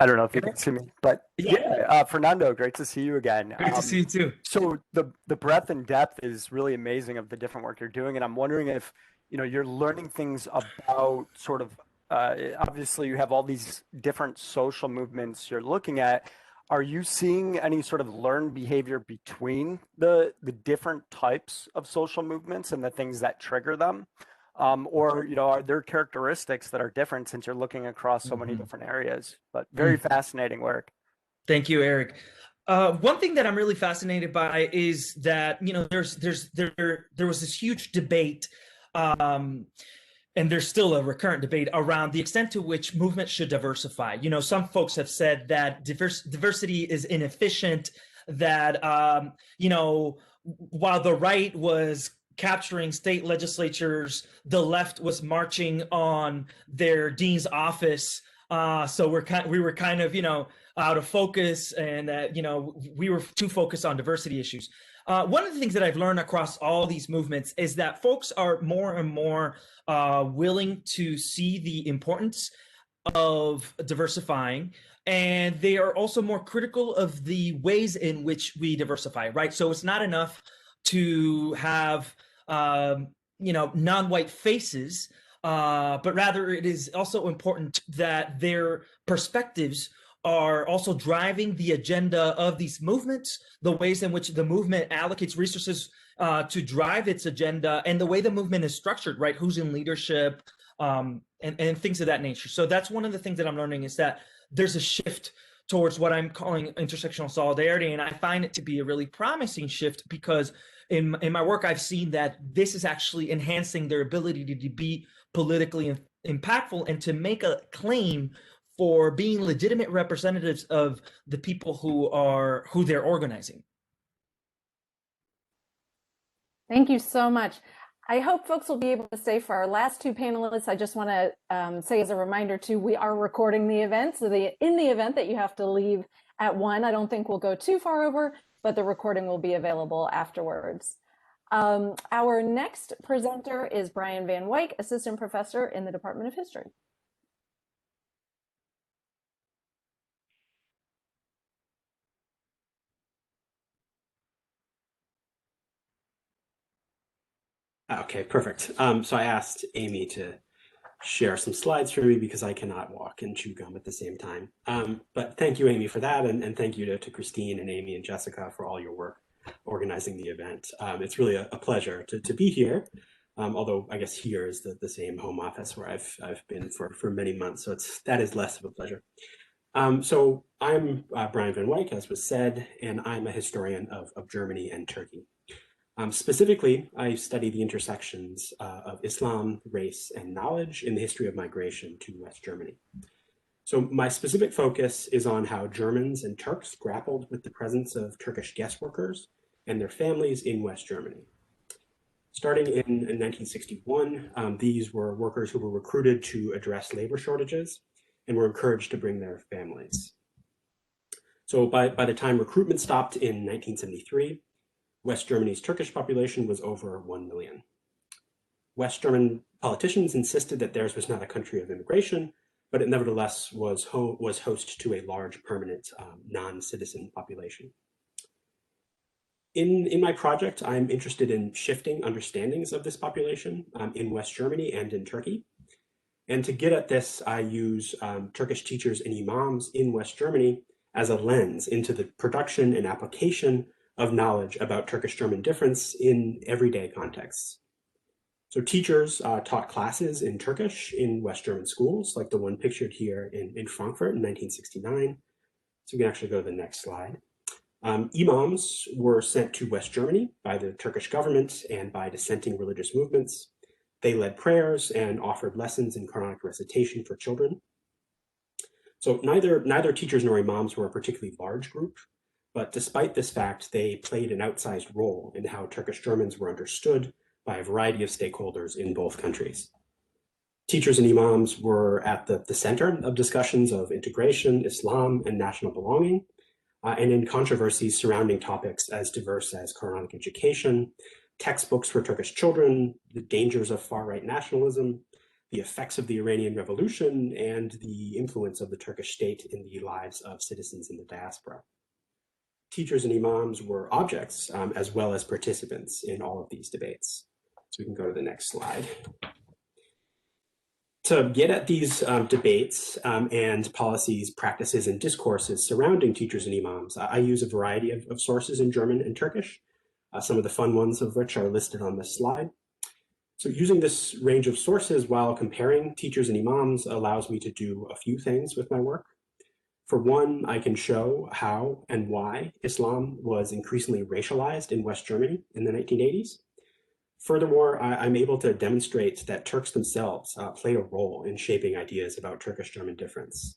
I don't know if you can see me, but yeah, Fernando, great to see you again. Great to see you too. So the breadth and depth is really amazing of the different work you're doing, and I'm wondering if you're learning things about sort of obviously you have all these different social movements you're looking at. Are you seeing any sort of learned behavior between the different types of social movements and the things that trigger them? Or are there characteristics that are different since you're looking across so many different areas? But very fascinating work. Thank you, Eric. One thing that I'm really fascinated by is that there was this huge debate, and there's still a recurrent debate around the extent to which movements should diversify. Some folks have said that diversity is inefficient. That while the right was capturing state legislatures, the left was marching on their dean's office. So we were kind of out of focus, and we were too focused on diversity issues. One of the things that I've learned across all these movements is that folks are more and more willing to see the importance of diversifying, and they are also more critical of the ways in which we diversify, right? So it's not enough to have non-white faces, but rather it is also important that their perspectives are also driving the agenda of these movements, the ways in which the movement allocates resources to drive its agenda, and the way the movement is structured, right? Who's in leadership, and things of that nature. So that's one of the things that I'm learning, is that there's a shift towards what I'm calling intersectional solidarity. And I find it to be a really promising shift, because in my work, I've seen that this is actually enhancing their ability to be politically impactful and to make a claim for being legitimate representatives of the people who they're organizing. Thank you so much. I hope folks will be able to stay for our last two panelists. I just want to say as a reminder too, we are recording the event. So in the event that you have to leave at 1, I don't think we'll go too far over, but the recording will be available afterwards. Our next presenter is Brian Van Wyk, Assistant Professor in the Department of History. Okay, perfect. So I asked Amy to share some slides for me because I cannot walk and chew gum at the same time. But thank you, Amy, for that. And thank you to Christine and Amy and Jessica for all your work organizing the event. It's really a pleasure to be here. Although I guess here is the same home office where I've been for many months. So that is less of a pleasure. So I'm Brian Van Wyk, as was said, and I'm a historian of Germany and Turkey. Specifically, I study the intersections of Islam, race, and knowledge in the history of migration to West Germany. So my specific focus is on how Germans and Turks grappled with the presence of Turkish guest workers and their families in West Germany. Starting in 1961, these were workers who were recruited to address labor shortages and were encouraged to bring their families. So by the time recruitment stopped in 1973, West Germany's Turkish population was over 1 million. West German politicians insisted that theirs was not a country of immigration, but it nevertheless was host to a large permanent non-citizen population. In my project, I'm interested in shifting understandings of this population in West Germany and in Turkey. And to get at this, I use Turkish teachers and imams in West Germany as a lens into the production and application of knowledge about Turkish-German difference in everyday contexts. So teachers taught classes in Turkish in West German schools, like the one pictured here in Frankfurt in 1969. So we can actually go to the next slide. Imams were sent to West Germany by the Turkish government and by dissenting religious movements. They led prayers and offered lessons in Quranic recitation for children. So neither teachers nor imams were a particularly large group, but despite this fact, they played an outsized role in how Turkish Germans were understood by a variety of stakeholders in both countries. Teachers and imams were at the center of discussions of integration, Islam, and national belonging, and in controversies surrounding topics as diverse as Quranic education, textbooks for Turkish children, the dangers of far-right nationalism, the effects of the Iranian Revolution, and the influence of the Turkish state in the lives of citizens in the diaspora. Teachers and imams were objects as well as participants in all of these debates. So we can go to the next slide. To get at these debates and policies, practices, and discourses surrounding teachers and imams, I use a variety of sources in German and Turkish, some of the fun ones of which are listed on this slide. So using this range of sources while comparing teachers and imams allows me to do a few things with my work. For one, I can show how and why Islam was increasingly racialized in West Germany in the 1980s. Furthermore, I'm able to demonstrate that Turks themselves play a role in shaping ideas about Turkish-German difference.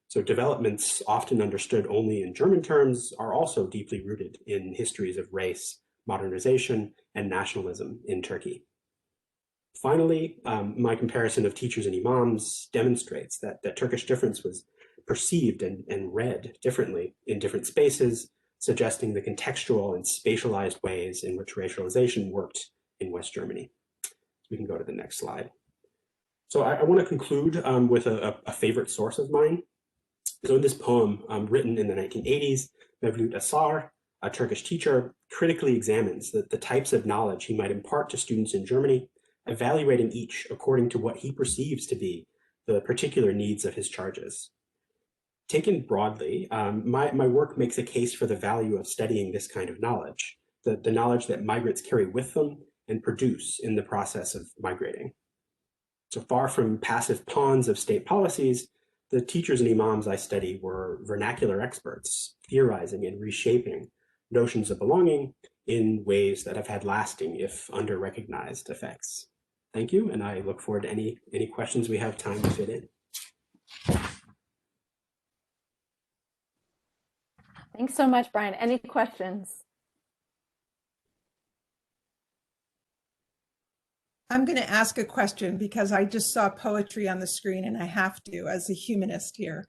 So developments often understood only in German terms are also deeply rooted in histories of race, modernization, and nationalism in Turkey. Finally, my comparison of teachers and imams demonstrates that Turkish difference was perceived and read differently in different spaces, suggesting the contextual and spatialized ways in which racialization worked in West Germany. We can go to the next slide. So I want to conclude with a favorite source of mine. So in this poem written in the 1980s, Mevlut Asar, a Turkish teacher, critically examines the types of knowledge he might impart to students in Germany, evaluating each according to what he perceives to be the particular needs of his charges. Taken broadly, my work makes a case for the value of studying this kind of knowledge, the knowledge that migrants carry with them and produce in the process of migrating. So far from passive pawns of state policies, the teachers and imams I study were vernacular experts, theorizing and reshaping notions of belonging in ways that have had lasting, if under-recognized, effects. Thank you, and I look forward to any questions we have time to fit in. Thanks so much, Brian. Any questions? I'm going to ask a question because I just saw poetry on the screen and I have to as a humanist here.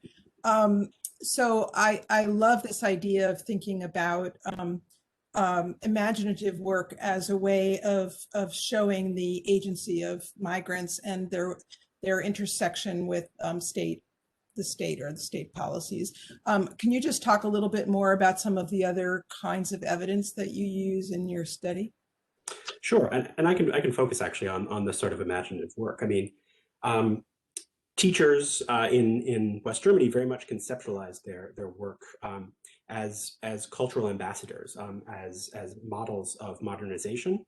So I love this idea of thinking about imaginative work as a way of showing the agency of migrants and their intersection with the state policies. Can you just talk a little bit more about some of the other kinds of evidence that you use in your study? Sure, and I can focus actually on this sort of imaginative work. I mean, teachers in West Germany very much conceptualized their work as cultural ambassadors, as models of modernization,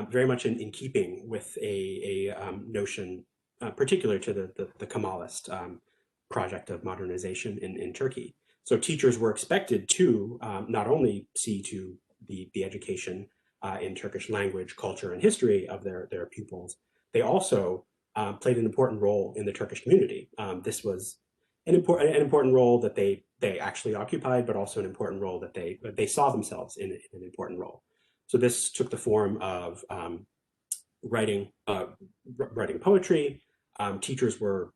very much in keeping with a notion particular to the Kemalist project of modernization in Turkey. So teachers were expected to not only see to the education in Turkish language, culture, and history of their pupils, they also played an important role in the Turkish community. This was an important role that they actually occupied, but also an important role that they saw themselves in an important role. So this took the form of writing poetry. Teachers were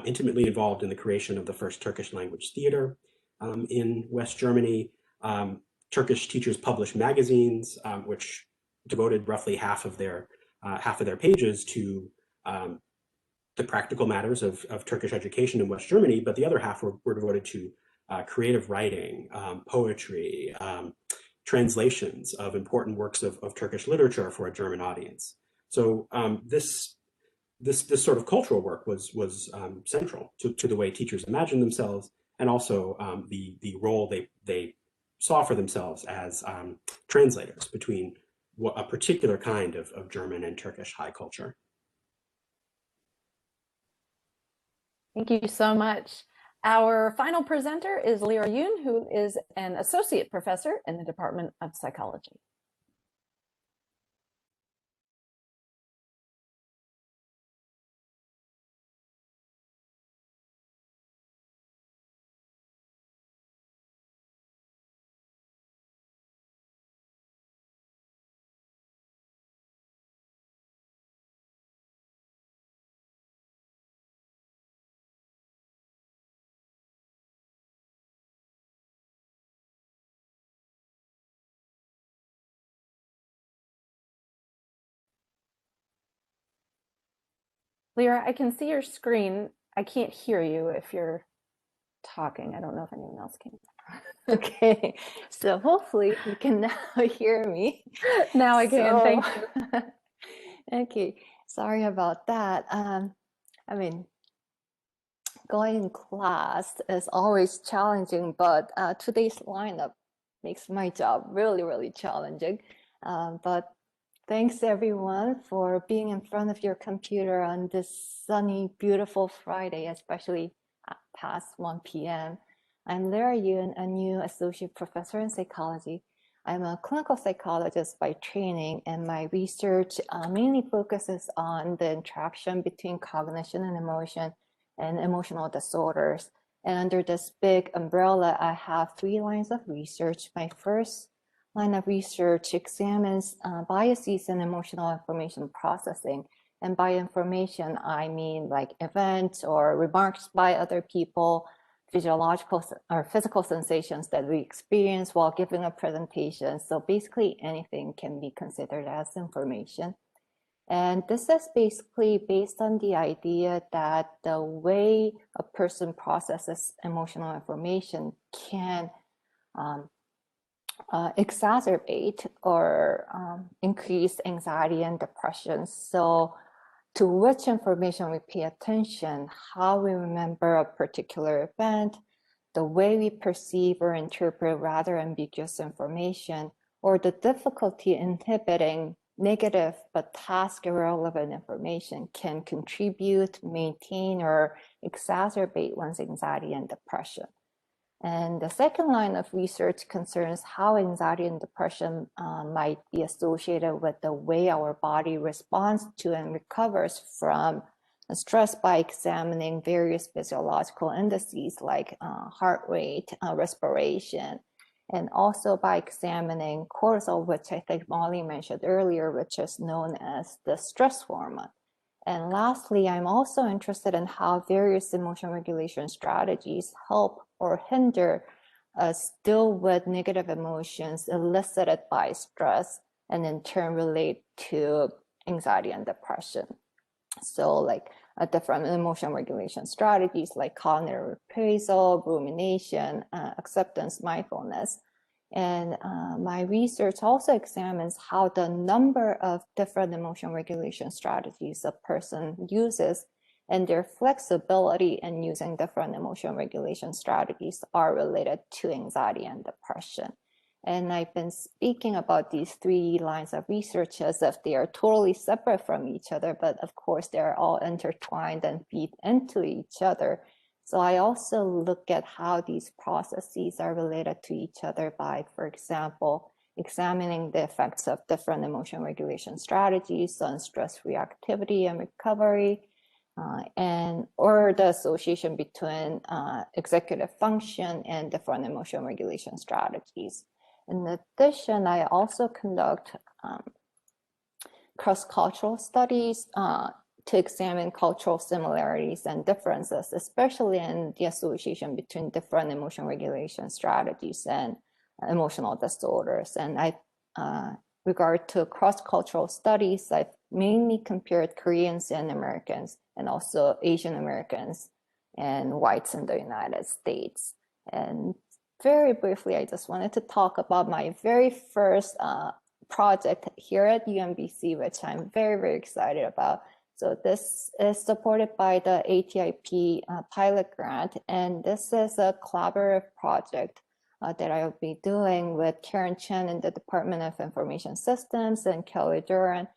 intimately involved in the creation of the first Turkish language theater in West Germany. Turkish teachers published magazines, which devoted roughly half of their pages to the practical matters of Turkish education in West Germany, but the other half were devoted to creative writing, poetry, translations of important works of Turkish literature for a German audience. So this sort of cultural work was central to the way teachers imagined themselves, and also the role they saw for themselves as translators between a particular kind of German and Turkish high culture. Thank you so much. Our final presenter is Lyra Yoon, who is an associate professor in the Department of Psychology. Lyra, I can see your screen. I can't hear you if you're talking. I don't know if anyone else can. Okay, so hopefully you can now hear me. Now I can, thank you. Okay, sorry about that. I mean, going in class is always challenging, but today's lineup makes my job really, really challenging. But thanks everyone for being in front of your computer on this sunny, beautiful Friday, especially past 1 p.m. I'm Lyra Yoon, a new associate professor in psychology. I'm a clinical psychologist by training, and my research mainly focuses on the interaction between cognition and emotion and emotional disorders. And under this big umbrella, I have 3 lines of research. My first line of research examines biases in emotional information processing. And by information, I mean like events or remarks by other people, physiological or physical sensations that we experience while giving a presentation. So basically anything can be considered as information. And this is basically based on the idea that the way a person processes emotional information can exacerbate or increase anxiety and depression. So to which information we pay attention, how we remember a particular event, the way we perceive or interpret rather ambiguous information, or the difficulty inhibiting negative but task irrelevant information can contribute, maintain, or exacerbate one's anxiety and depression. And the second line of research concerns how anxiety and depression might be associated with the way our body responds to and recovers from stress by examining various physiological indices like heart rate, respiration, and also by examining cortisol, which I think Molly mentioned earlier, which is known as the stress hormone. And lastly, I'm also interested in how various emotion regulation strategies help or hinder us deal with negative emotions elicited by stress, and in turn relate to anxiety and depression. So like different emotion regulation strategies like cognitive appraisal, rumination, acceptance, mindfulness. And my research also examines how the number of different emotion regulation strategies a person uses and their flexibility in using different emotion regulation strategies are related to anxiety and depression. And I've been speaking about these 3 lines of research as if they are totally separate from each other, but of course they're all intertwined and feed into each other. So I also look at how these processes are related to each other by, for example, examining the effects of different emotion regulation strategies on stress reactivity and recovery, or the association between executive function and different emotion regulation strategies. In addition, I also conduct cross-cultural studies to examine cultural similarities and differences, especially in the association between different emotion regulation strategies and emotional disorders. And regard to cross-cultural studies, I've mainly compared Koreans and Americans, and also Asian Americans and whites in the United States. And very briefly, I just wanted to talk about my very first project here at UMBC, which I'm very, very excited about. So this is supported by the ATIP pilot grant, and this is a collaborative project that I will be doing with Karen Chen in the Department of Information Systems and Kelly Duran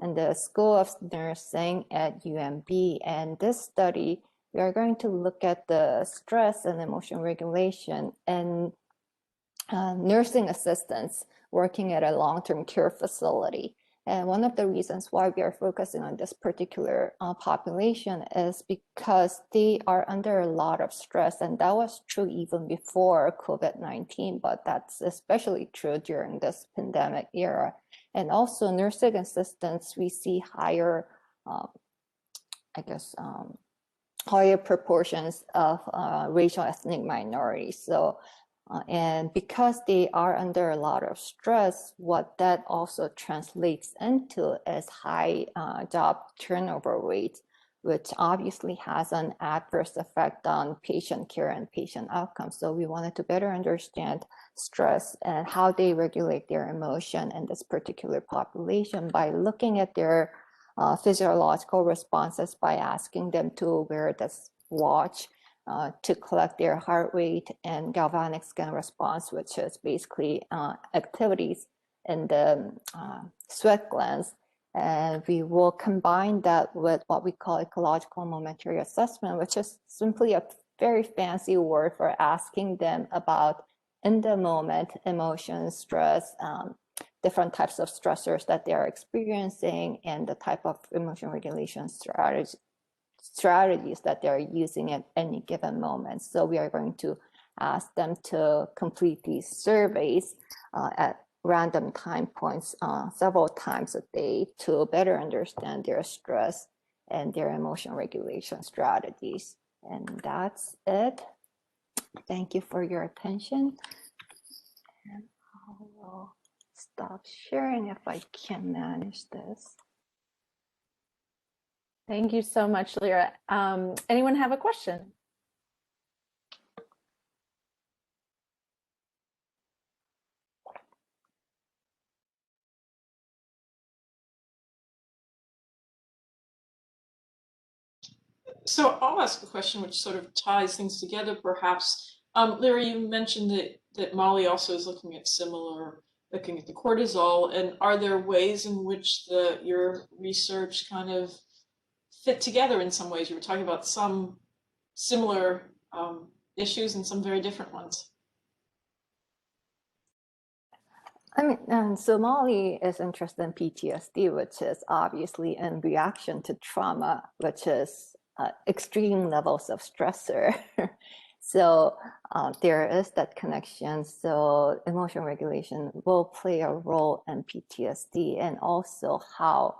in the School of Nursing at UMB. And this study, we are going to look at the stress and emotion regulation and nursing assistants working at a long-term care facility. And one of the reasons why we are focusing on this particular population is because they are under a lot of stress. And that was true even before COVID-19, but that's especially true during this pandemic era. And also nursing assistants, we see higher, higher proportions of racial ethnic minorities. So and because they are under a lot of stress, what that also translates into is high job turnover rate, which obviously has an adverse effect on patient care and patient outcomes. So we wanted to better understand stress and how they regulate their emotion in this particular population by looking at their physiological responses by asking them to wear this watch to collect their heart rate and galvanic skin response, which is basically activities in the sweat glands. And we will combine that with what we call ecological momentary assessment, which is simply a very fancy word for asking them about in the moment emotions, stress, different types of stressors that they are experiencing, and the type of emotion regulation strategies that they're using at any given moment. So we are going to ask them to complete these surveys at random time points several times a day to better understand their stress and their emotion regulation strategies. And that's it. Thank you for your attention. And I will stop sharing if I can manage this. Thank you so much, Lyra. Anyone have a question? So I'll ask a question which sort of ties things together, perhaps. Lyra, you mentioned that Molly also is looking at the cortisol, and are there ways in which your research kind of fit together in some ways? You were talking about some similar issues and some very different ones. I mean, so Molly is interested in PTSD, which is obviously in reaction to trauma, which is extreme levels of stressor. So there is that connection. So emotion regulation will play a role in PTSD, and also how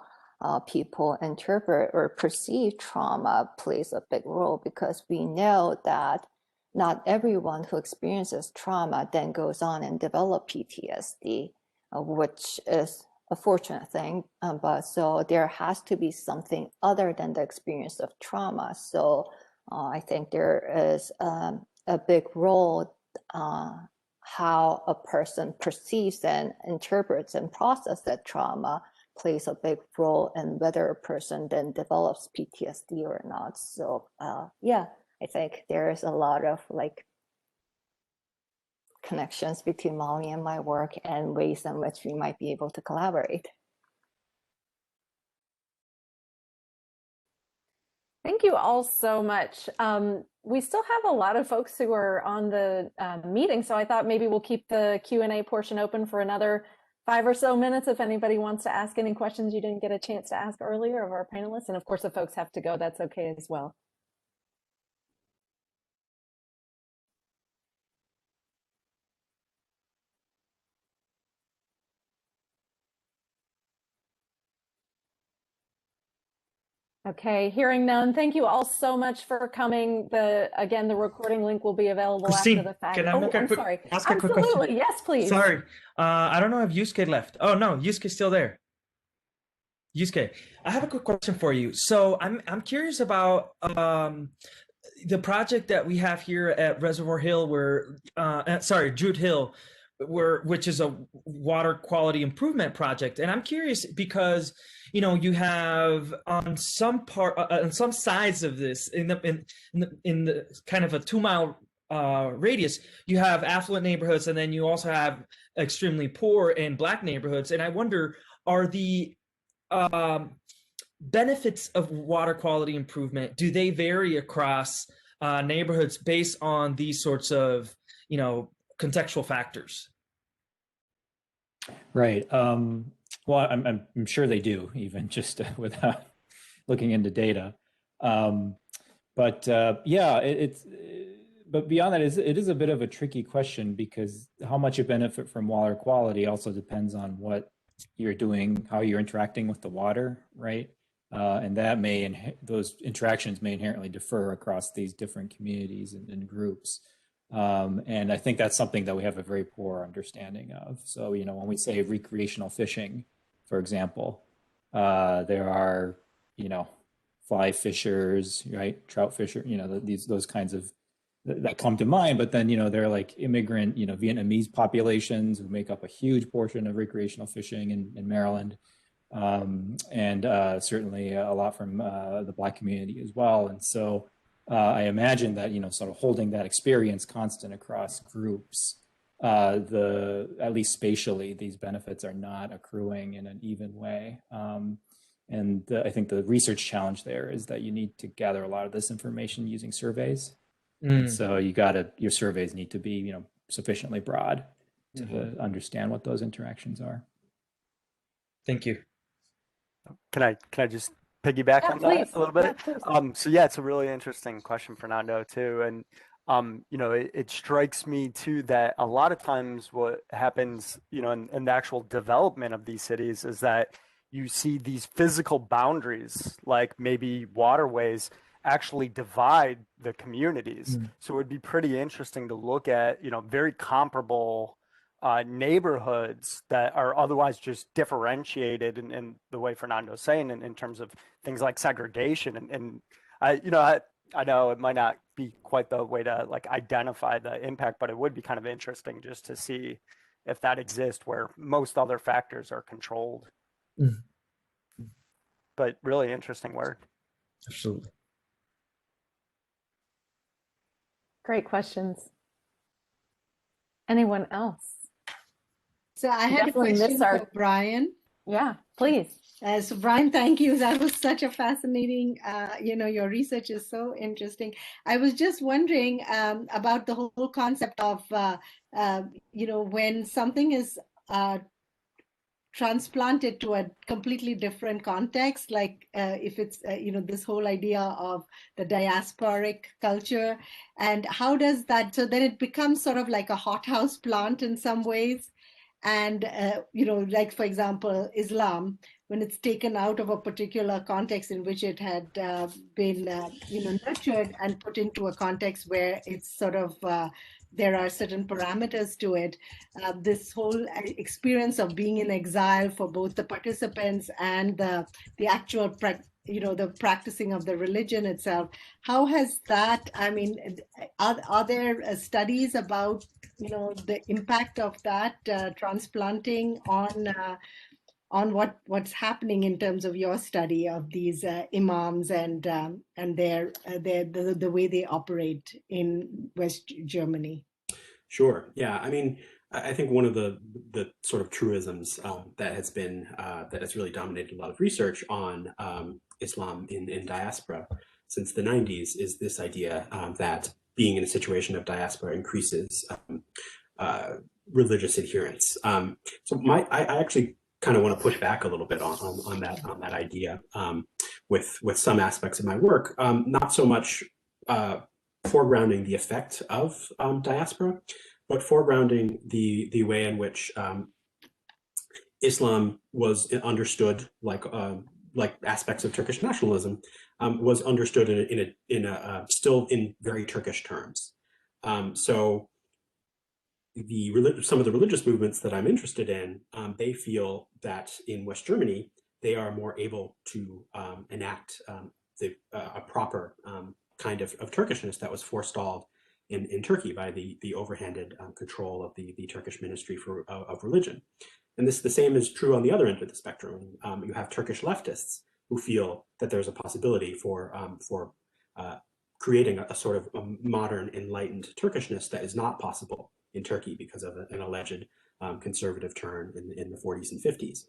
people interpret or perceive trauma plays a big role, because we know that not everyone who experiences trauma then goes on and develop PTSD, which is a fortunate thing. But so there has to be something other than the experience of trauma. So I think there is a big role how a person perceives and interprets and processes that trauma plays a big role in whether a person then develops PTSD or not. So yeah, I think there is a lot of connections between Molly and my work and ways in which we might be able to collaborate. Thank you all so much. We still have a lot of folks who are on the meeting, so I thought maybe we'll keep the Q&A portion open for another 5 or so minutes if anybody wants to ask any questions you didn't get a chance to ask earlier of our panelists. And of course, if folks have to go, that's okay as well. Okay, hearing none. Thank you all so much for coming. Again, the recording link will be available Christine, after the fact. can I make I'm sorry. ask a quick question? Absolutely, yes, please. Sorry, I don't know if Yusuke left. Oh no, Yusuke's still there. Yusuke, I have a quick question for you. So I'm curious about the project that we have here at Reservoir Hill, Druid Hill, which is a water quality improvement project. And I'm curious because, you have on some sides of this, in the kind of a 2-mile radius, you have affluent neighborhoods, and then you also have extremely poor and Black neighborhoods. And I wonder, are the benefits of water quality improvement, do they vary across neighborhoods based on these sorts of, contextual factors? Right. Well, I'm sure they do, even just without looking into data. But beyond that, it is a bit of a tricky question, because how much you benefit from water quality also depends on what you're doing, how you're interacting with the water, right? And those interactions may inherently differ across these different communities and groups. And I think that's something that we have a very poor understanding of. So, when we say recreational fishing, for example, there are, fly fishers, right? Trout fisher, those kinds of that come to mind. But then, there are like immigrant, Vietnamese populations who make up a huge portion of recreational fishing in Maryland. And certainly a lot from the Black community as well. And so I imagine that, sort of holding that experience constant across groups, at least spatially, these benefits are not accruing in an even way. And I think the research challenge there is that you need to gather a lot of this information using surveys. And so your surveys need to be, sufficiently broad to understand what those interactions are. Thank you. Can I just piggyback on that a little bit? It's a really interesting question, Fernando, too. And it strikes me too that a lot of times what happens, in the actual development of these cities is that you see these physical boundaries, like maybe waterways, actually divide the communities. So it would be pretty interesting to look at, very comparable neighborhoods that are otherwise just differentiated in the way Fernando's saying, in terms of things like segregation. And I know it might not be quite the way to identify the impact, but it would be kind of interesting just to see if that exists where most other factors are controlled. But really interesting work. Absolutely. Great questions. Anyone else? So I had a question for Brian. Yeah, please. So Brian, thank you. That was such a fascinating, your research is so interesting. I was just wondering about the whole concept of, when something is transplanted to a completely different context, like if it's, this whole idea of the diasporic culture, and how does that, so then it becomes sort of like a hothouse plant in some ways. And, like, for example, Islam, when it's taken out of a particular context in which it had been, nurtured and put into a context where it's sort of, there are certain parameters to it. This whole experience of being in exile for both the participants and the actual the practicing of the religion itself. How has that, are there studies about, the impact of that transplanting on what's happening in terms of your study of these imams and the way they operate in West Germany? Sure. Yeah. I think one of the sort of truisms that has really dominated a lot of research on Islam in diaspora since the 90s is this idea that being in a situation of diaspora increases religious adherence. I actually kind of want to push back a little bit on that idea with some aspects of my work, not so much foregrounding the effect of diaspora, but foregrounding the way in which Islam was understood, like like aspects of Turkish nationalism, was understood still in very Turkish terms. So some of the religious movements that I'm interested in, they feel that in West Germany, they are more able to enact a proper kind of Turkishness that was forestalled in Turkey by the overhanded control of the Turkish Ministry of Religion. And the same is true on the other end of the spectrum. You have Turkish leftists who feel that there's a possibility for creating a sort of a modern, enlightened Turkishness that is not possible in Turkey because of an alleged conservative turn in the 40s and 50s.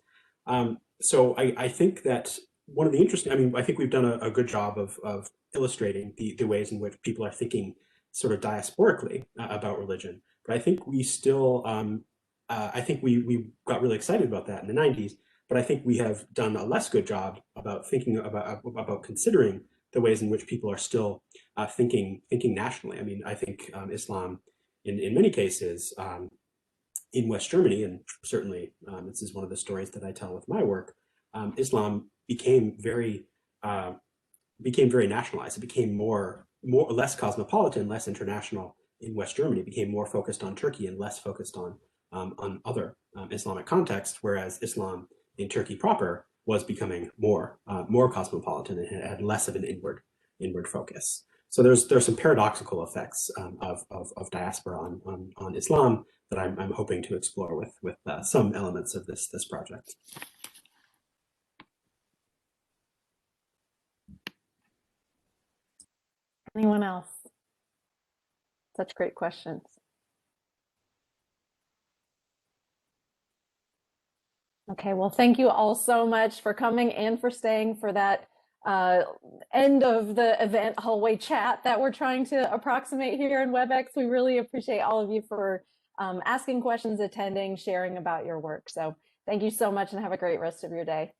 So I think that one of the interesting, I think we've done a good job of illustrating the ways in which people are thinking sort of diasporically about religion. But I think we still, I think we got really excited about that in the 90s, but I think we have done a less good job about thinking about considering the ways in which people are still thinking nationally. I mean, I think Islam, in many cases, in West Germany, and certainly this is one of the stories that I tell with my work, Islam became very nationalized. It became less cosmopolitan, less international in West Germany. It became more focused on Turkey and less focused on other Islamic contexts, whereas Islam in Turkey proper was becoming more cosmopolitan and had less of an inward focus. So there's some paradoxical effects of diaspora on Islam that I'm hoping to explore with some elements of this project. Anyone else? Such great questions. Okay, well, thank you all so much for coming and for staying for that end of the event hallway chat that we're trying to approximate here in WebEx. We really appreciate all of you for asking questions, attending, sharing about your work. So thank you so much and have a great rest of your day.